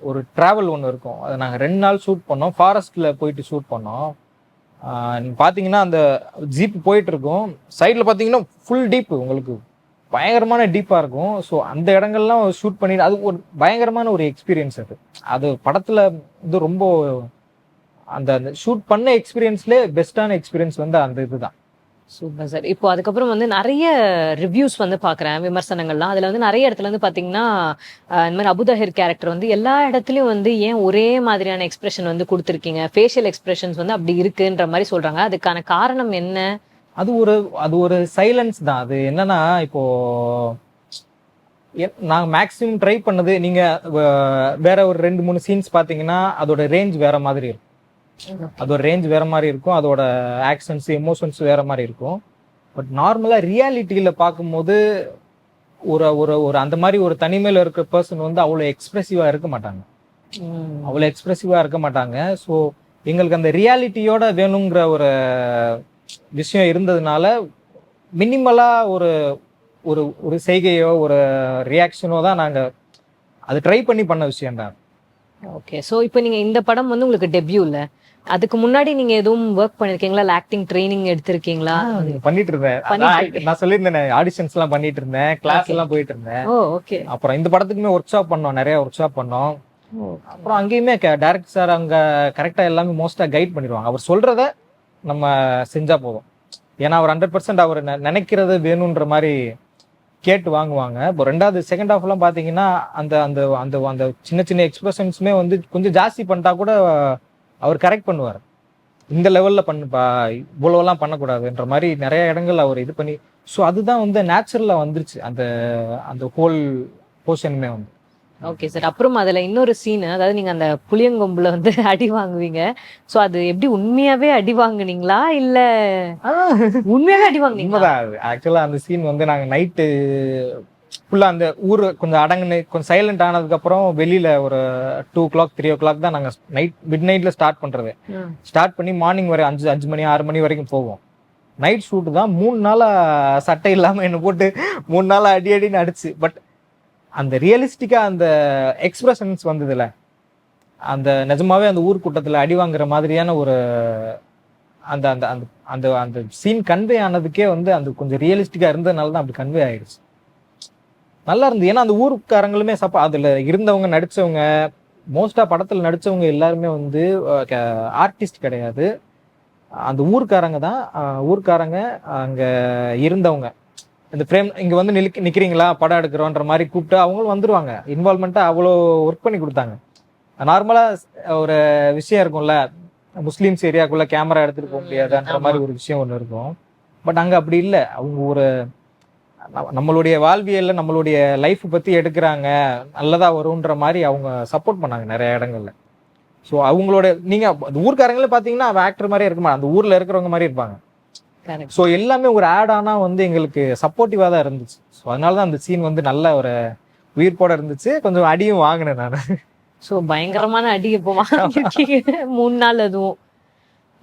ஒரு டிராவல் ஒன்று இருக்கும். அதை நாங்கள் 2 நாள் ஷூட் பண்ணோம். ஃபாரஸ்ட்ல போயிட்டு ஷூட் பண்ணோம். நீங்க பாத்தீங்கன்னா அந்த ஜீப் போயிட்டு இருக்கும், சைட்ல பாத்தீங்கன்னா ஃபுல் டீப், உங்களுக்கு பயங்கரமான டீப்பா இருக்கும். ஸோ அந்த இடங்கள்லாம் ஷூட் பண்ணி அது ஒரு பயங்கரமான ஒரு எக்ஸ்பீரியன்ஸ். அது படத்துல இது ரொம்ப அந்த ஷூட் பண்ண எக்ஸ்பீரியன்ஸ்லேயே பெஸ்டான எக்ஸ்பீரியன்ஸ் வந்து அந்த இதுதான். Super sir. இப்போ அதுக்கப்புறம் வந்து நிறைய ரிவ்யூஸ் வந்து பார்க்குறேன், விமர்சனங்கள்லாம். அதில் வந்து நிறைய இடத்துல வந்து பார்த்தீங்கன்னா இந்த மாதிரி அபுதாஹிர் கேரக்டர் வந்து எல்லா இடத்துலையும் வந்து ஏன் ஒரே மாதிரியான எக்ஸ்பிரஷன் வந்து கொடுத்துருக்கீங்க, ஃபேஷியல் எக்ஸ்பிரஷன்ஸ் வந்து அப்படி இருக்குன்ற மாதிரி சொல்கிறாங்க. அதுக்கான காரணம் என்ன? அது ஒரு சைலன்ஸ் தான். அது என்னன்னா, இப்போ நாங்கள் மேக்ஸிமம் ட்ரை பண்ணது, நீங்கள் வேற ஒரு 2-3 சீன்ஸ் பார்த்தீங்கன்னா அதோட ரேஞ்ச் வேற மாதிரி இருக்கும். அதோட ரேஞ்ச் வேற மாதிரி இருக்கும், அதோட ஆக்ஷன்ஸ் எமோஷன்ஸ் வேற மாதிரி இருக்கும். பட் நார்மலா ரியாலிட்டியில பார்க்கும்போது ஒரு அந்த மாதிரி ஒரு தனிமையில இருக்கிற பர்சன் வந்து அவ்வளோ எக்ஸ்பிரசிவா இருக்க மாட்டாங்க. ஸோ எங்களுக்கு அந்த ரியாலிட்டியோட வேணுங்கிற ஒரு விஷயம் இருந்ததுனால மினிமலா ஒரு செய்கையோ ஒரு ரியாக்ஷனோ தான் நாங்கள் அது ட்ரை பண்ணி பண்ண விஷயம் தான். ஓகே. சோ இப்போ நீங்க இந்த படம் வந்து உங்களுக்கு டெபியூ இல்ல, அதுக்கு முன்னாடி நீங்க எதுவும் ஒர்க் பண்ணிருக்கீங்களா? ஆக்டிங் ட்ரைனிங் எடுத்திருக்கீங்களா? பண்ணிட்டு இருந்தேன். நான் சொல்லியிருந்தேன் ஆடிஷன்ஸ் எல்லாம் பண்ணிட்டு இருந்தேன், கிளாஸ் எல்லாம் போயிட்டு இருந்தேன். ஓ ஓகே. அப்புறம் இந்த படத்துக்குமே ஒர்க் ஷாப் பண்ணோம், நிறைய ஒர்க் ஷாப் பண்ணோம். அப்புறம் அங்கேயுமே டைரக்டர் சார் அங்க கரெக்டா எல்லாமே மோஸ்டா கைட் பண்ணிடுவாங்க. அவர் சொல்றத நம்ம செஞ்சா போதும். ஏன்னா அவர் 100% அவர் நினைக்கிறது வேணும்ன்ற மாதிரி கேட்டு வாங்குவாங்க. இப்போ ரெண்டாவது செகண்ட் ஹாஃப் எல்லாம் பாத்தீங்கன்னா அந்த அந்த அந்த அந்த சின்ன சின்ன எக்ஸ்பிரஷன்ஸுமே வந்து கொஞ்சம் ஜாஸ்தி பண்ணிட்டா கூட அவர் கரெக்ட் பண்ணுவார். இந்த லெவல்ல பண்ணுப்பா, இவ்வளவுலாம் பண்ணக்கூடாதுன்ற மாதிரி நிறைய இடங்கள் அவர் இது பண்ணி. ஸோ அதுதான் வந்து நேச்சுரலா வந்துருச்சு அந்த அந்த ஹோல் போர்ஷனுமே வந்து. Okay sir. அப்புறம் அதுல இன்னொரு சீன், அதாவது நீங்க அந்த புளியங்கொம்புல வந்து அடி வாங்குவீங்க. சோ அது எப்படி உண்மையாவே அடி வாங்குனீங்களா இல்ல உண்மையாவே அடி வாங்குனீங்களா? உண்மைதான். ஆக்சுவலா அந்த சீன் வந்து நாங்க நைட்டு ஃபுல்லா அந்த ஊர் கொஞ்சம் அடங்குனு கொஞ்சம் சைலண்ட் ஆனதுக்கு அப்புறம் வெளியில ஒரு 2 o'clock 3 o'clock தான் நாங்க மிட் நைட்ல ஸ்டார்ட் பண்றது. ஸ்டார்ட் பண்ணி மார்னிங் வரை 5 மணி 6 மணி வரைக்கும் போவோம். நைட் ஷூட் தான். 3 நாளா சட்டை இல்லாம என்ன போட்டு 3 நாளா அடி அடின்னு அடிச்சு. பட் அந்த ரியலிஸ்டிக்கா அந்த எக்ஸ்பிரஷன்ஸ் வந்ததுல, அந்த நிஜமாவே அந்த ஊர் கூட்டத்துல அடி வாங்குற மாதிரியான ஒரு அந்த அந்த அந்த அந்த அந்த சீன் கன்வே ஆனதுக்கே வந்து அந்த கொஞ்சம் ரியலிஸ்டிக்கா இருந்ததுனால தான் அப்படி கன்வே ஆயிடுச்சு. நல்லா இருந்து. ஏன்னா அந்த ஊருக்காரங்களுமே அதுல இருந்தவங்க நடிச்சவங்க மோஸ்டா படத்துல நடிச்சவங்க எல்லாருமே வந்து ஆர்டிஸ்ட் கிடையாது, அந்த ஊர்க்காரங்க தான். ஊர்க்காரங்க அங்க இருந்தவங்க. இந்த ஃப்ரேம் இங்க வந்து நிக்கிறீங்களா படம் எடுக்கிறோன்ற மாதிரி கூப்பிட்டு அவங்களும் வந்துருவாங்க. இன்வால்மெண்ட்டா அவ்வளோ ஒர்க் பண்ணி கொடுத்தாங்க. நார்மலா ஒரு விஷயம் இருக்கும்ல, முஸ்லீம்ஸ் ஏரியாக்குள்ள கேமரா எடுத்துட்டு போக முடியாதுன்ற மாதிரி ஒரு விஷயம் ஒன்று இருக்கும். பட் அங்க அப்படி இல்லை. அவங்க ஒரு நம்மளுடைய வாழ்வியல்ல நம்மளுடைய லைஃப் பத்தி எடுக்கிறாங்க, நல்லதா வரும்ன்ற மாதிரி அவங்க சப்போர்ட் பண்ணாங்க நிறைய இடங்கள்ல. ஸோ அவங்களோட நீங்க ஊர்க்காரங்களே பாத்தீங்கன்னா ஆக்டர் மாதிரியே இருக்குமா, அந்த ஊர்ல இருக்கிறவங்க மாதிரி இருப்பாங்க. ஸோ எல்லாமே ஒரு ஆட் ஆனா வந்து எங்களுக்கு சப்போர்ட்டிவா தான் இருந்துச்சு. ஸோ அதனாலதான் அந்த சீன் வந்து நல்ல ஒரு உயிர்ப்போட இருந்துச்சு. கொஞ்சம் அடியும் வாங்கினேன் நான். ஸோ பயங்கரமான அடி இப்போ வாங்கிருக்கீங்க 3 நாள் அதுவும்.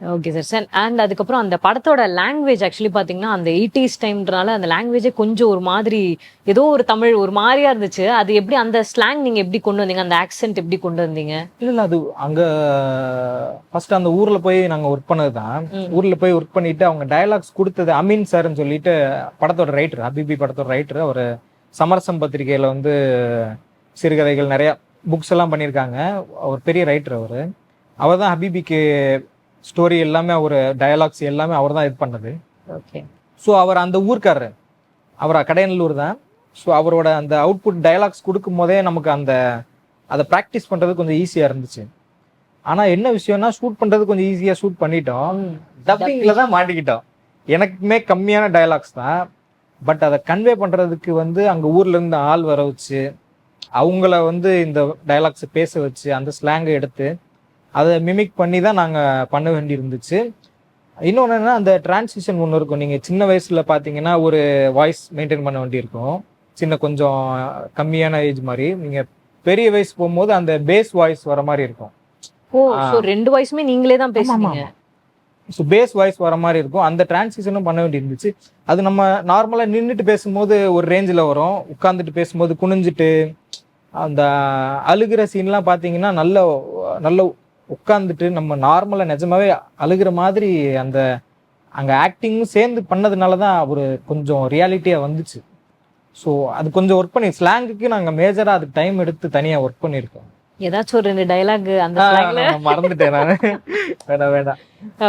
Okay sir. சார் அண்ட் அதுக்கப்புறம் அந்த படத்தோட லாங்குவேஜ் ஆக்சுவலி பாத்தீங்கன்னா அந்த 80s டைம்ன்றனால அந்த லாங்குவேஜே கொஞ்சம் ஒரு மாதிரி ஏதோ ஒரு தமிழ் ஒரு மாதிரியா இருந்துச்சு. அது எப்படி அந்த ஸ்லாங் நீங்க எப்படி கொண்டு வந்தீங்க, அந்த ஆக்சென்ட் எப்படி கொண்டு வந்தீங்க? இல்ல அது அங்க ஃபர்ஸ்ட் அந்த ஊர்ல போய் நாங்க ஒர்க் பண்ணதுதான். ஊர்ல போய் ஒர்க் பண்ணிட்டு அவங்க டயலாக்ஸ் கொடுத்தது அமீன் சார்ன்னு சொல்லிட்டு படத்தோட ரைட்டர், ஹபிபி படத்தோட ரைட்டர். அவர் சமரசம் பத்திரிகையில வந்து சிறுகதைகள் நிறைய புக்ஸ் எல்லாம் பண்ணியிருக்காங்க. ஒரு பெரிய ரைட்டர் அவரு. அவர் தான் ஹபிபிக்கு ஸ்டோரி எல்லாமே, அவர் டயலாக்ஸ் எல்லாமே அவர் தான் இது பண்ணது. ஓகே. ஸோ அவர் அந்த ஊர்க்காரர், அவர் கடையநல்லூர் தான். ஸோ அவரோட அந்த அவுட்புட் டயலாக்ஸ் கொடுக்கும் போதே நமக்கு அதை ப்ராக்டிஸ் பண்றது கொஞ்சம் ஈஸியா இருந்துச்சு. ஆனா என்ன விஷயம்னா ஷூட் பண்றது கொஞ்சம் ஈஸியா ஷூட் பண்ணிட்டோம், டப்பிங்ல தான் மாட்டிக்கிட்டோம். எனக்குமே கம்மியான டயலாக்ஸ் தான். பட் அதை கன்வே பண்றதுக்கு வந்து அங்க ஊர்ல இருந்து ஆள் வர வச்சு அவங்கள வந்து இந்த டயலாக்ஸ் பேச வச்சு அந்த ஸ்லாங்கை எடுத்து அதை மிமிக் பண்ணி தான் நாங்கள் பண்ண வேண்டி இருந்துச்சு. இன்னொன்று என்னன்னா அந்த டிரான்சிஷன் ஒன்று இருக்கும். நீங்கள் சின்ன வயசுல பார்த்தீங்கன்னா ஒரு வாய்ஸ் மெயின்டைன் பண்ண வேண்டி இருக்கும், சின்ன கொஞ்சம் கம்மியான ஏஜ் மாதிரி. நீங்கள் பெரிய வயசு போகும்போது அந்த பேஸ் வாய்ஸ் வர மாதிரி இருக்கும். ஓ, சோ 2 வாய்ஸுமே நீங்களே தான் பேசுவீங்க? ஸோ பேஸ் வாய்ஸ் வர மாதிரி இருக்கும். அந்த டிரான்சிஷனும் பண்ண வேண்டி இருந்துச்சு. அது நம்ம நார்மலாக நின்றுட்டு பேசும்போது ஒரு ரேஞ்சில் வரும், உட்காந்துட்டு பேசும்போது குனிஞ்சிட்டு அந்த அழுகிற சீன்லாம் பார்த்தீங்கன்னா நல்ல நல்ல உட்காந்துட்டு நம்ம நார்மலா நிஜமாவே அழுகிற மாதிரி அந்த அங்க ஆக்டிங்கும் சேர்ந்து பண்ணதுனால தான் ஒரு கொஞ்சம் ரியாலிட்டியா வந்துச்சு. ஸோ அது கொஞ்சம் ஒர்க் பண்ணி ஸ்லாங்குக்கு நாங்கள் மேஜரா அதுக்கு டைம் எடுத்து தனியா ஒர்க் பண்ணியிருக்கோம். ஏதாச்சும் ஒரு 2 டயலாக் அந்த ஸ்லாங்ல மறந்துட்டேன் நான். வேண்டாம்.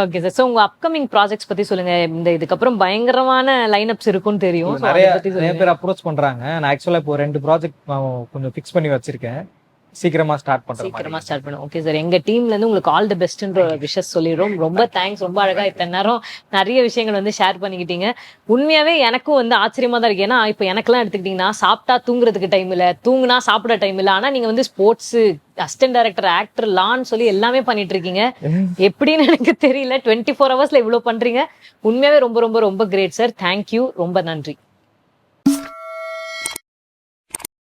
Okay sir. சோ உங்க அப்கமிங் ப்ராஜெக்ட்ஸ் பத்தி சொல்லுங்க. இதுக்கப்புறம் பயங்கரமான லைனப்ஸ் இருக்கும்னு தெரியும். நிறைய பேர் அப்ரோச் பண்றாங்க. நான் ஆக்சுவலா இப்போ 2 ப்ராஜெக்ட் கொஞ்சம் ஃபிக்ஸ் பண்ணி வச்சிருக்கேன். சீக்கிரமா ஸ்டார்ட் பண்ணுவோம். Okay sir. எங்க டீம்ல இருந்து உங்களுக்கு ஆல் தி பெஸ்ட்ன்ற விஷஸ் சொல்லிடுறோம். ரொம்ப தேங்க்ஸ். ரொம்ப அழகா இத்தனை நேரம் நிறைய விஷயங்கள் வந்து ஷேர் பண்ணிக்கிட்டீங்க. உண்மையாவே எனக்கும் வந்து ஆச்சரியமா தான் இருக்கு. ஏன்னா இப்போ எனக்கெல்லாம் எடுத்துக்கிட்டீங்கன்னா சாப்பிட்டா தூங்குறதுக்கு டைம் இல்ல, தூங்குனா சாப்பிட டைம் இல்ல. ஆனா நீங்க வந்து ஸ்போர்ட்ஸ், அசிஸ்டன்ட் டைரக்டர், ஆக்டர், லான்னு சொல்லி எல்லாமே பண்ணிட்டு இருக்கீங்க. எப்படின்னு எனக்கு தெரியல. 24 ஹவர்ஸ்ல இவ்வளவு பண்றீங்க. உண்மையாவே ரொம்ப ரொம்ப ரொம்ப கிரேட் சார். தேங்க்யூ. ரொம்ப நன்றி.